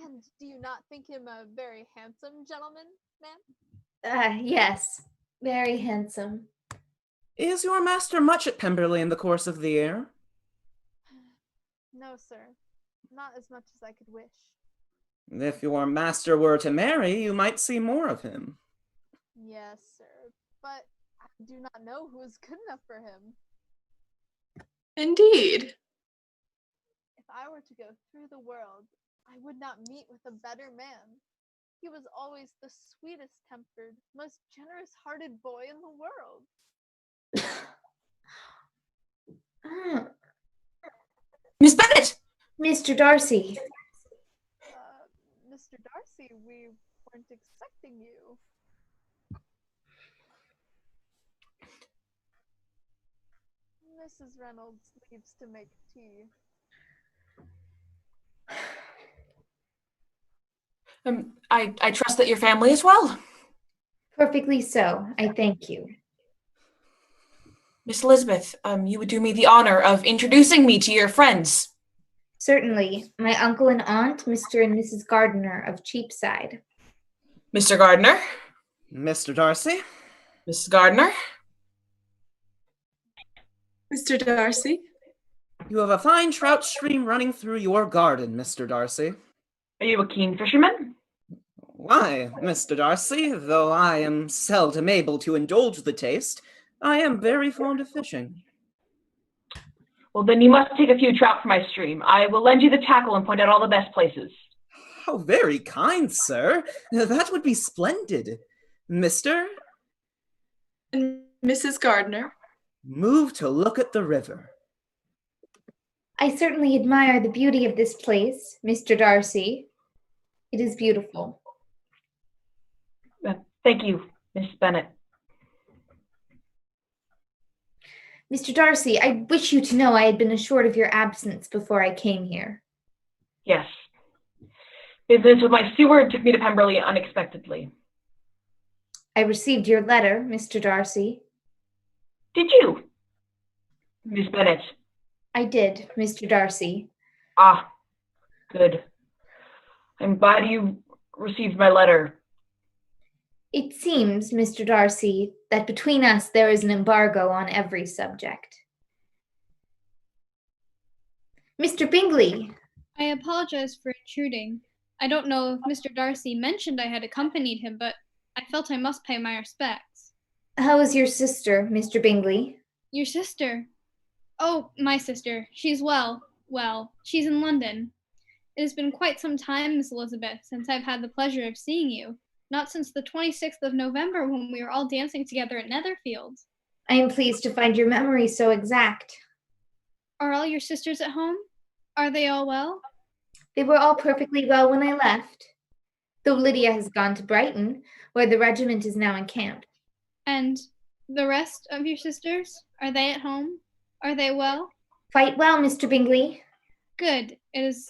And do you not think him a very handsome gentleman, ma'am? Yes. Very handsome. Is your master much at Pemberley in the course of the year? No, sir. Not as much as I could wish. If your master were to marry, you might see more of him. Yes, sir. But I do not know who is good enough for him. Indeed. If I were to go through the world, I would not meet with a better man. He was always the sweetest tempered, most generous-hearted boy in the world. Miss Bennet! Mr. Darcy. Mr. Darcy, we weren't expecting you. Mrs. Reynolds leaves to make tea. I trust that your family is well. Perfectly so. I thank you. Miss Elizabeth, you would do me the honor of introducing me to your friends. Certainly. My uncle and aunt, Mr. and Mrs. Gardiner of Cheapside. Mr. Gardiner. Mr. Darcy. Mrs. Gardiner. Mr. Darcy. You have a fine trout stream running through your garden, Mr. Darcy. Are you a keen fisherman? Why, Mr. Darcy, though I am seldom able to indulge the taste, I am very fond of fishing. Well, then you must take a few trout from my stream. I will lend you the tackle and point out all the best places. How very kind, sir. That would be splendid. Mr. And Mrs. Gardiner. Move to look at the river. I certainly admire the beauty of this place, Mr. Darcy. It is beautiful. Thank you, Miss Bennet. Mr. Darcy, I wish you to know I had been assured of your absence before I came here. Yes. Business with my steward took me to Pemberley unexpectedly. I received your letter, Mr. Darcy. Did you? Miss Bennet? I did, Mr. Darcy. Ah, good. I'm glad you received my letter. It seems, Mr. Darcy, that between us there is an embargo on every subject. Mr. Bingley! I apologize for intruding. I don't know if Mr. Darcy mentioned I had accompanied him, but I felt I must pay my respects. How is your sister, Mr. Bingley? Your sister? Oh, my sister. She's well. Well, she's in London. It has been quite some time, Miss Elizabeth, since I've had the pleasure of seeing you. Not since the 26th of November when we were all dancing together at Netherfield. I am pleased to find your memory so exact. Are all your sisters at home? Are they all well? They were all perfectly well when I left, though Lydia has gone to Brighton, where the regiment is now encamped. And the rest of your sisters? Are they at home? Are they well? Quite well, Mr. Bingley. Good. It is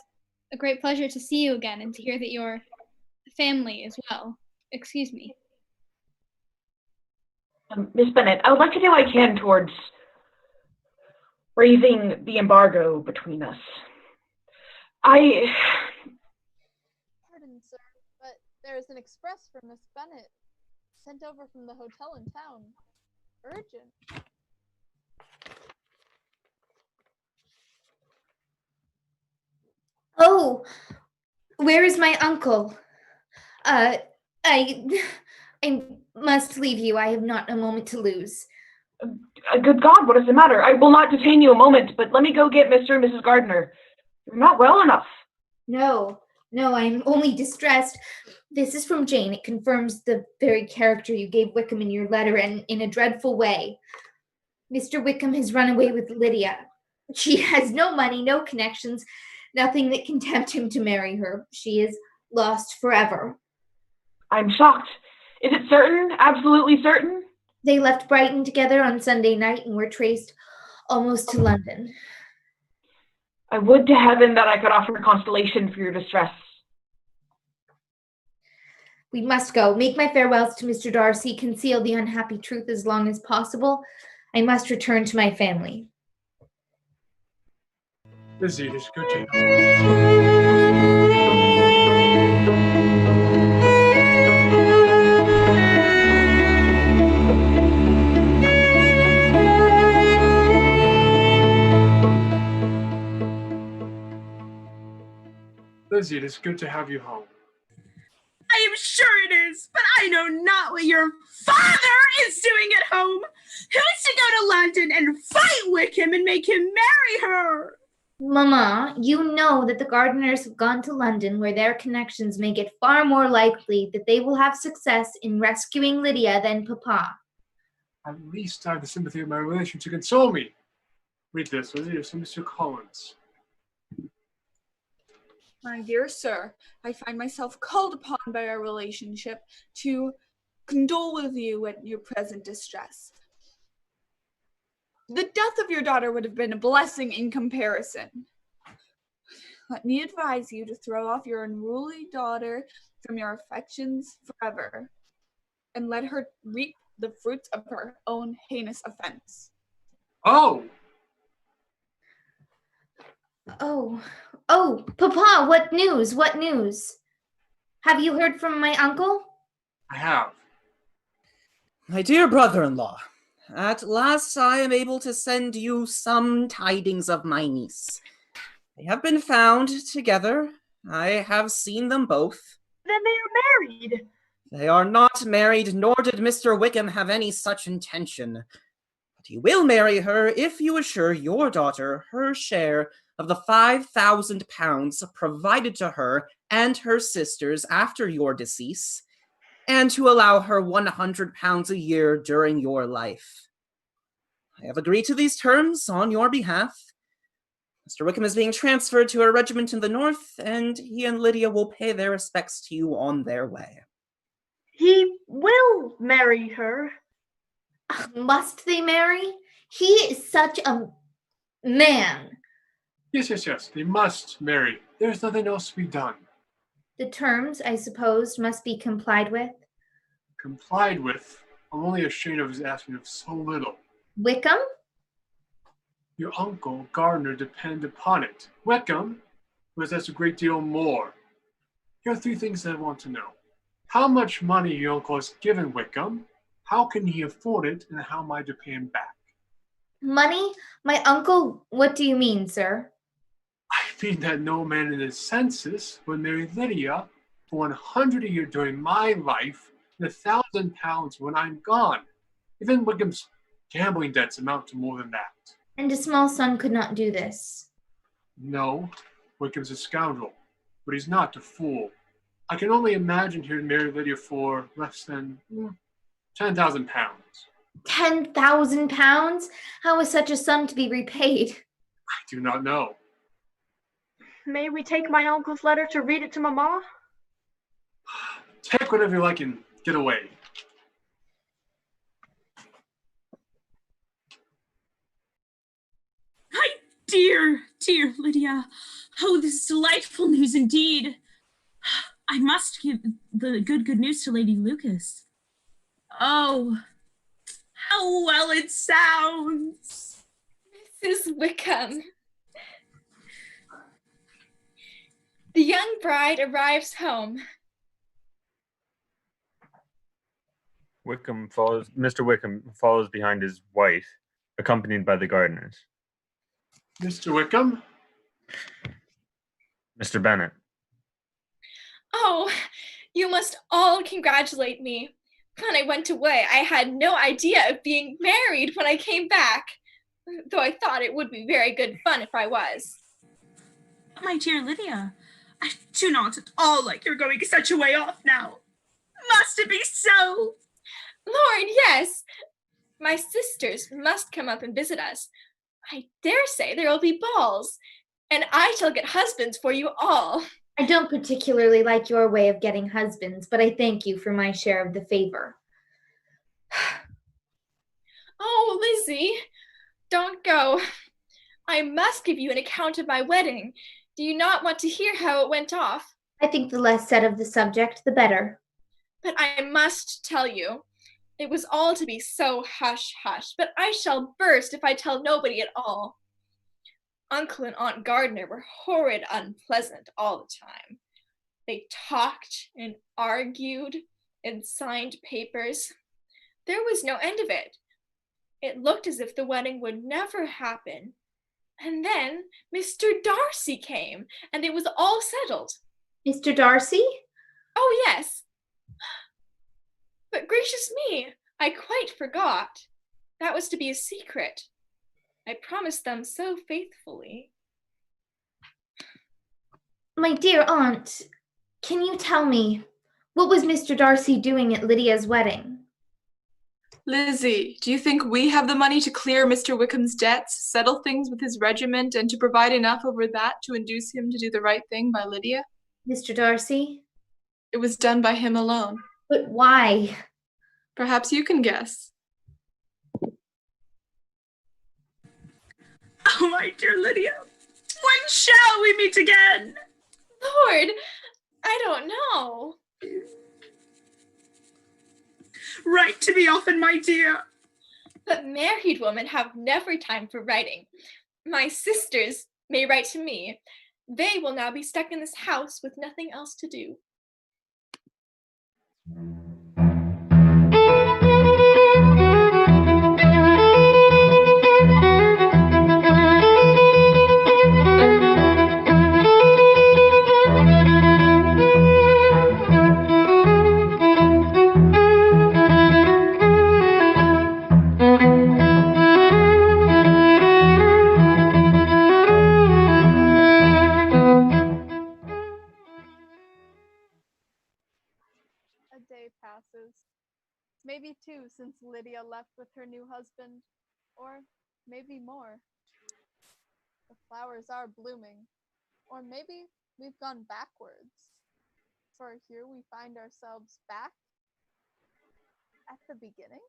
a great pleasure to see you again and to hear that your family is well. Excuse me. Miss Bennet, I would like to do what I can towards raising the embargo between us. Pardon, sir, but there is an express for Miss Bennet sent over from the hotel in town. Urgent. Oh, where is my uncle? I must leave you. I have not a moment to lose. Good God, what is the matter? I will not detain you a moment, but let me go get Mr. and Mrs. Gardiner. You're not well enough. No, I'm only distressed. This is from Jane. It confirms the very character you gave Wickham in your letter, and in a dreadful way. Mr. Wickham has run away with Lydia. She has no money, no connections, nothing that can tempt him to marry her. She is lost forever. I'm shocked. Is it certain? Absolutely certain? They left Brighton together on Sunday night and were traced almost to London. I would to heaven that I could offer consolation for your distress. We must go. Make my farewells to Mr. Darcy. Conceal the unhappy truth as long as possible. I must return to my family. Lizzie, it is good to Lizzie, it is good to have you home. I am sure it is, but I know not what your father is doing at home. Who's to go to London and fight Wickham and make him marry her? Mamma, you know that the Gardiners have gone to London, where their connections make it far more likely that they will have success in rescuing Lydia than Papa. At least I have the sympathy of my relation to console me. Read this, Lizzie. It's from Mr. Collins. My dear sir, I find myself called upon by our relationship to condole with you at your present distress. The death of your daughter would have been a blessing in comparison. Let me advise you to throw off your unruly daughter from your affections forever, and let her reap the fruits of her own heinous offense. Oh! Oh, Papa, what news? What news? Have you heard from my uncle? I have. My dear brother-in-law, at last I am able to send you some tidings of my niece. They have been found together. I have seen them both. Then they are married. They are not married, nor did Mr. Wickham have any such intention. But he will marry her if you assure your daughter her share of the £5,000 provided to her and her sisters after your decease, and to allow her £100 a year during your life. I have agreed to these terms on your behalf. Mr. Wickham is being transferred to a regiment in the north, and he and Lydia will pay their respects to you on their way. He will marry her. Must they marry? He is such a man. Yes. They must marry. There's nothing else to be done. The terms, I suppose, must be complied with. Complied with? I'm only ashamed of his asking of so little. Wickham? Your uncle, Gardner, depend upon it. Wickham possesses a great deal more. Here are 3 things that I want to know. How much money your uncle has given Wickham? How can he afford it? And how am I to pay him back? Money? My uncle? What do you mean, sir? I mean that no man in his senses would marry Lydia for 100 a year during my life and £1,000 when I'm gone. Even Wickham's gambling debts amount to more than that. And a small son could not do this. No, Wickham's a scoundrel, but he's not a fool. I can only imagine he'd marry Lydia for less than £10,000. £10,000? How is such a sum to be repaid? I do not know. May we take my uncle's letter to read it to Mama? Take whatever you like and get away. My dear Lydia. Oh, this is delightful news indeed. I must give the good news to Lady Lucas. Oh, how well it sounds. Mrs. Wickham. The young bride arrives home. Mr. Wickham follows behind his wife, accompanied by the gardeners. Mr. Wickham? Mr. Bennet. Oh, you must all congratulate me. When I went away, I had no idea of being married when I came back, though I thought it would be very good fun if I was. My dear Lydia, I do not at all like your going such a way off now. Must it be so? Lord, yes. My sisters must come up and visit us. I dare say there will be balls, and I shall get husbands for you all. I don't particularly like your way of getting husbands, but I thank you for my share of the favor. Oh, Lizzie, don't go. I must give you an account of my wedding. Do you not want to hear how it went off? I think the less said of the subject, the better. But I must tell you. It was all to be so hush-hush, but I shall burst if I tell nobody at all. Uncle and Aunt Gardner were horrid unpleasant all the time. They talked and argued and signed papers. There was no end of it. It looked as if the wedding would never happen. And then Mr. Darcy came, and it was all settled. Mr. Darcy? Oh, yes. But gracious me, I quite forgot. That was to be a secret. I promised them so faithfully. My dear aunt, can you tell me, what was Mr. Darcy doing at Lydia's wedding? Lizzie, do you think we have the money to clear Mr. Wickham's debts, settle things with his regiment, and to provide enough over that to induce him to do the right thing by Lydia? Mr. Darcy? It was done by him alone. But why? Perhaps you can guess. Oh, my dear Lydia, when shall we meet again? Lord, I don't know. Write to me often, my dear. But married women have never time for writing. My sisters may write to me. They will now be stuck in this house with nothing else to do. A day passes. Maybe two since Lydia left with her new husband, or maybe more. The flowers are blooming, or maybe we've gone backwards. For here we find ourselves back at the beginning.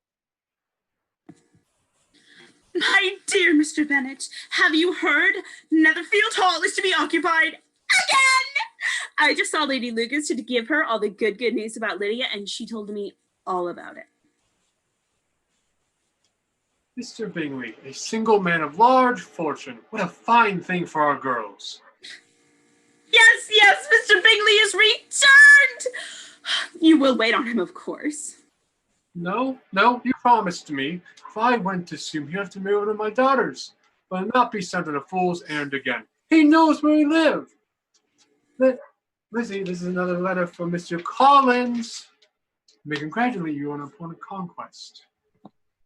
My dear Mr. Bennet, have you heard? Netherfield Hall is to be occupied again! I just saw Lady Lucas to give her all the good news about Lydia, and she told me all about it. Mr. Bingley, a single man of large fortune. What a fine thing for our girls. Yes, Mr. Bingley is returned! You will wait on him, of course. No, you promised me. If I went to see him, he'd have to marry one of my daughters. But I'll not be sent on a fool's errand again. He knows where we live. Lizzie, this is another letter from Mr. Collins. May congratulate you on a conquest.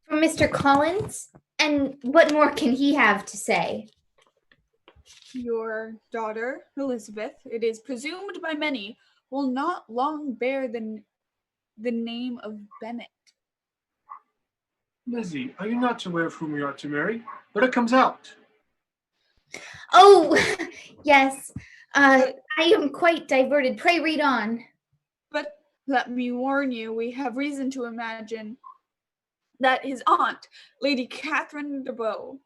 From Mr. Collins? And what more can he have to say? Your daughter, Elizabeth, it is presumed by many, will not long bear the name of Bennet. Lizzie, are you not aware of whom you ought to marry? But it comes out. Oh, yes. I am quite diverted. Pray read on. But let me warn you, we have reason to imagine that his aunt, Lady Catherine de Bourgh,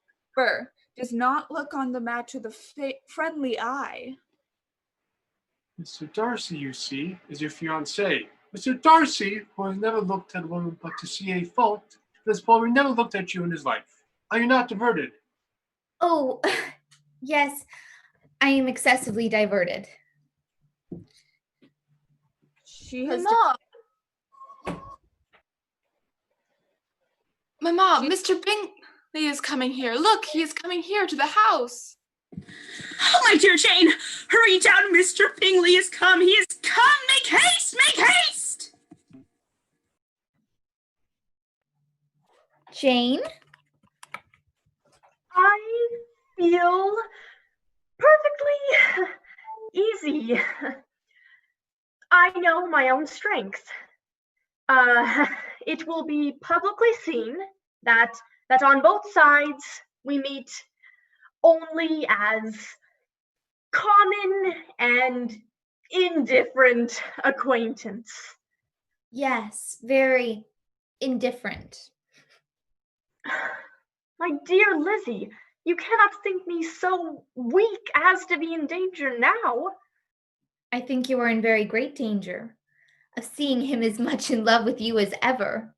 does not look on the match with a friendly eye. Mr. Darcy, you see, is your fiancé. Mr. Darcy, who has never looked at a woman but to see a fault, has probably never looked at you in his life. Are you not diverted? Oh, yes, I am excessively diverted. She has Mama, Mr. Bingley is coming here. Look, he is coming here to the house. Oh, my dear Jane, hurry down. Mr. Bingley has come. He has come. Make haste, make haste. Jane? I feel perfectly easy. I know my own strength. It will be publicly seen that on both sides we meet only as common and indifferent acquaintance. Yes, very indifferent. My dear Lizzie, you cannot think me so weak as to be in danger now. I think you are in very great danger of seeing him as much in love with you as ever.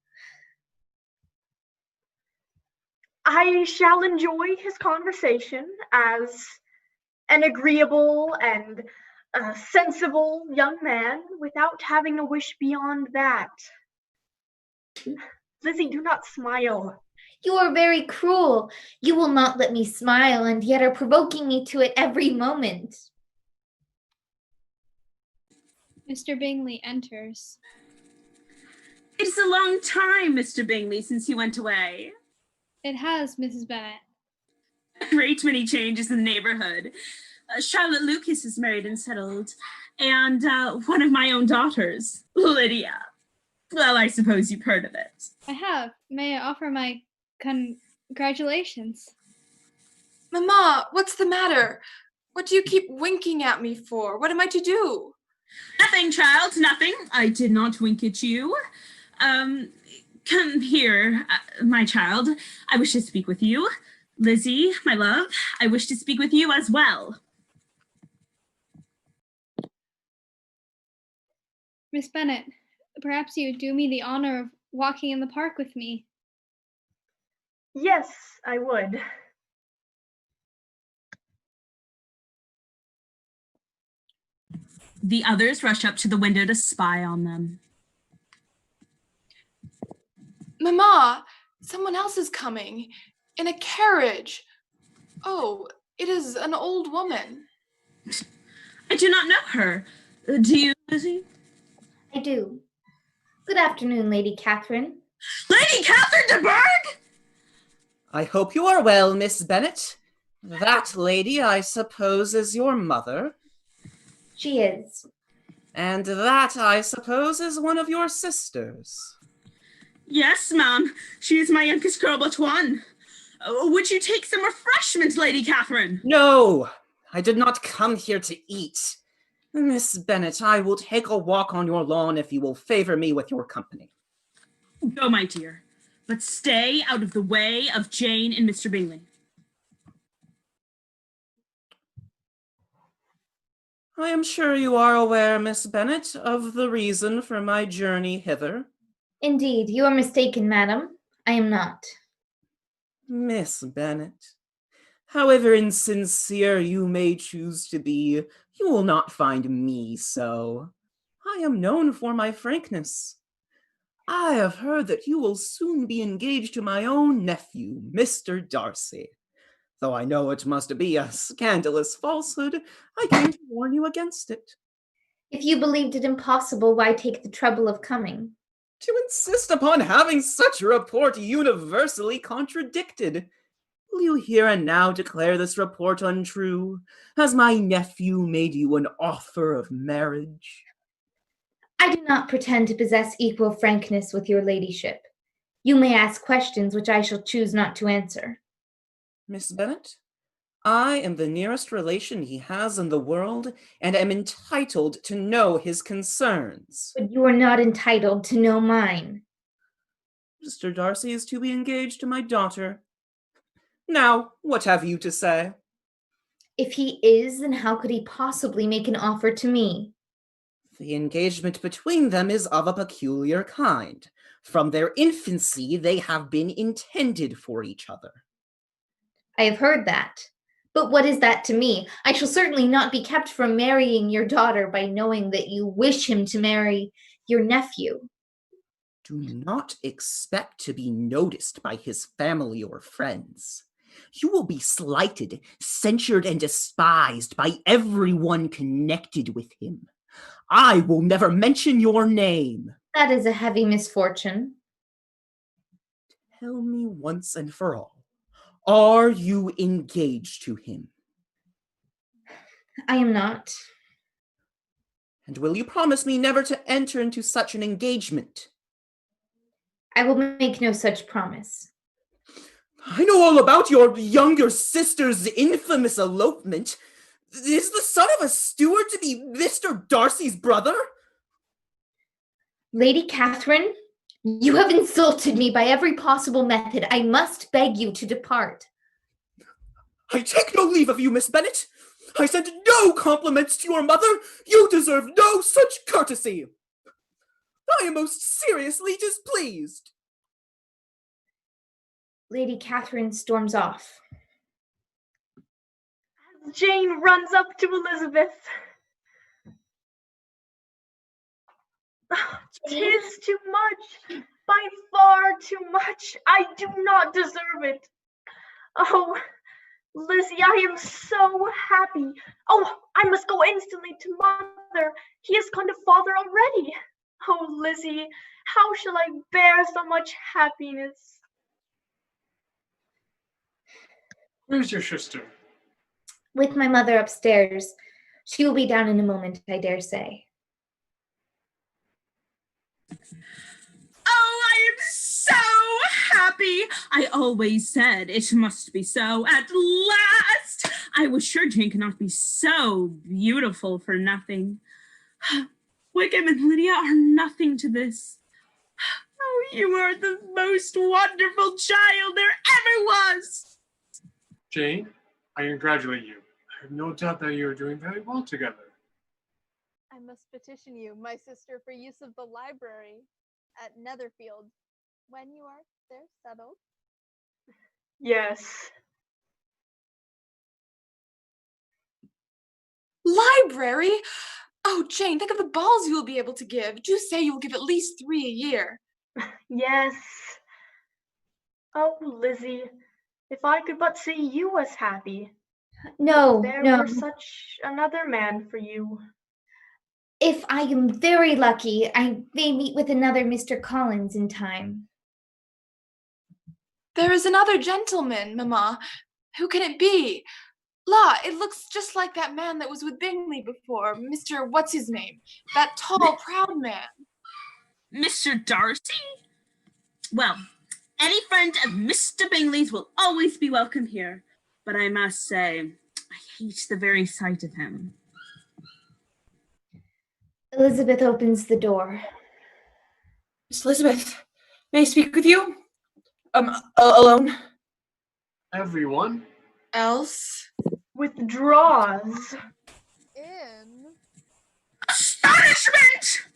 I shall enjoy his conversation as an agreeable and sensible young man without having a wish beyond that. Lizzie, do not smile. You are very cruel. You will not let me smile and yet are provoking me to it every moment. Mr. Bingley enters. It is a long time, Mr. Bingley, since you went away. It has, Mrs. Bennet. A great many changes in the neighborhood. Charlotte Lucas is married and settled, and one of my own daughters, Lydia. Well, I suppose you've heard of it. I have. May I offer my congratulations? Mama, what's the matter? What do you keep winking at me for? What am I to do? Nothing, child, nothing. I did not wink at you. Come here, my child. I wish to speak with you. Lizzie, my love, I wish to speak with you as well. Miss Bennet, perhaps you would do me the honor of walking in the park with me. Yes, I would. The others rush up to the window to spy on them. Mama, someone else is coming. In a carriage. Oh, it is an old woman. I do not know her. Do you, Lizzie? I do. Good afternoon, Lady Catherine. Lady Catherine de Bourgh! I hope you are well, Miss Bennet. That lady, I suppose, is your mother. She is. And that, I suppose, is one of your sisters. Yes, ma'am. She is my youngest girl but one. Would you take some refreshment, Lady Catherine? No, I did not come here to eat. Miss Bennet, I will take a walk on your lawn if you will favor me with your company. Go, my dear, but stay out of the way of Jane and Mr. Bingley. I am sure you are aware, Miss Bennet, of the reason for my journey hither. Indeed, you are mistaken, madam. I am not. Miss Bennet, however insincere you may choose to be, you will not find me so. I am known for my frankness. I have heard that you will soon be engaged to my own nephew, Mr. Darcy. Though I know it must be a scandalous falsehood, I came to warn you against it. If you believed it impossible, why take the trouble of coming? To insist upon having such a report universally contradicted. Will you here and now declare this report untrue? Has my nephew made you an offer of marriage? I do not pretend to possess equal frankness with your ladyship. You may ask questions which I shall choose not to answer. Miss Bennet, I am the nearest relation he has in the world, and am entitled to know his concerns. But you are not entitled to know mine. Mr. Darcy is to be engaged to my daughter. Now, what have you to say? If he is, then how could he possibly make an offer to me? The engagement between them is of a peculiar kind. From their infancy, they have been intended for each other. I have heard that. But what is that to me? I shall certainly not be kept from marrying your daughter by knowing that you wish him to marry your nephew. Do not expect to be noticed by his family or friends. You will be slighted, censured, and despised by everyone connected with him. I will never mention your name. That is a heavy misfortune. Tell me once and for all, are you engaged to him? I am not. And will you promise me never to enter into such an engagement? I will make no such promise. I know all about your younger sister's infamous elopement. Is the son of a steward to be Mr. Darcy's brother? Lady Catherine, you have insulted me by every possible method. I must beg you to depart. I take no leave of you, Miss Bennet. I sent no compliments to your mother. You deserve no such courtesy. I am most seriously displeased. Lady Catherine storms off. Jane runs up to Elizabeth. "'Tis too much, by far too much. I do not deserve it. Oh, Lizzie, I am so happy. Oh, I must go instantly to mother. He has come to father already. Oh, Lizzie, how shall I bear so much happiness?" Where's your sister? With my mother upstairs. She will be down in a moment, I dare say. happy. I always said it must be so. At last! I was sure Jane could not be so beautiful for nothing. Wickham and Lydia are nothing to this. Oh, you are the most wonderful child there ever was. Jane, I congratulate you. I have no doubt that you are doing very well together. I must petition you, my sister, for use of the library at Netherfield when you are there settled. Yes. Library? Oh, Jane, think of the balls you will be able to give. Do say you will give at least 3 a year. Yes. Oh, Lizzie, if I could but see you as happy. No, There no. were such another man for you. If I am very lucky, I may meet with another Mr. Collins in time. There is another gentleman, Mamma. Who can it be? La, it looks just like that man that was with Bingley before, Mr. What's-his-name? That tall, proud man. Mr. Darcy? Well, any friend of Mr. Bingley's will always be welcome here, but I must say, I hate the very sight of him. Elizabeth opens the door. Miss Elizabeth, may I speak with you? Alone? Everyone else withdraws. In astonishment!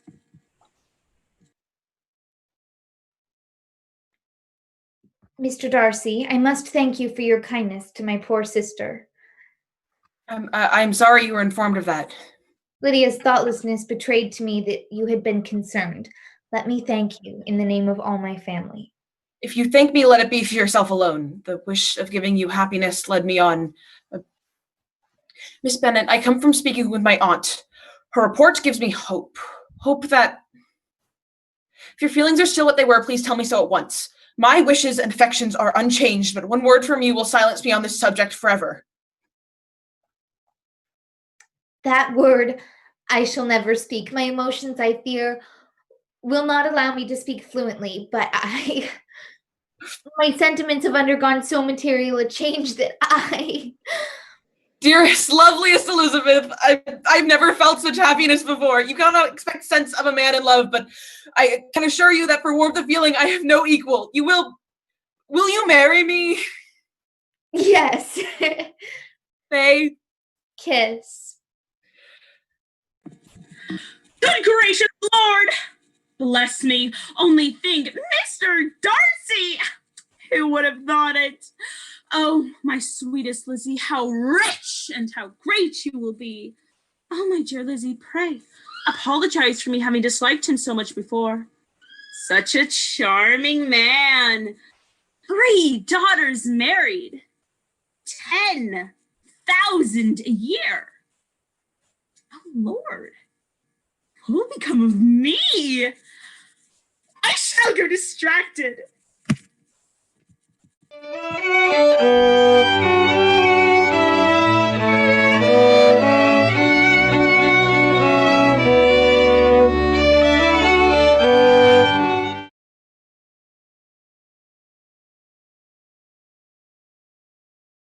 Mr. Darcy, I must thank you for your kindness to my poor sister. I'm sorry you were informed of that. Lydia's thoughtlessness betrayed to me that you had been concerned. Let me thank you in the name of all my family. If you thank me, let it be for yourself alone. The wish of giving you happiness led me on. Miss Bennet, I come from speaking with my aunt. Her report gives me hope. Hope that... If your feelings are still what they were, please tell me so at once. My wishes and affections are unchanged, but one word from you will silence me on this subject forever. That word I shall never speak. My emotions, I fear, will not allow me to speak fluently, but my sentiments have undergone so material a change that Dearest, loveliest Elizabeth, I've never felt such happiness before. You cannot expect sense of a man in love, but I can assure you that for warmth of feeling, I have no equal. Will you marry me? Yes. Say. Kiss. Good gracious Lord! Bless me. Only think, Mr. Darcy! Who would have thought it? Oh, my sweetest Lizzie, how rich and how great you will be. Oh, my dear Lizzie, pray, apologize for me having disliked him so much before. Such a charming man. 3 daughters married. 10,000 a year. Oh, Lord. What will become of me? I shall go distracted.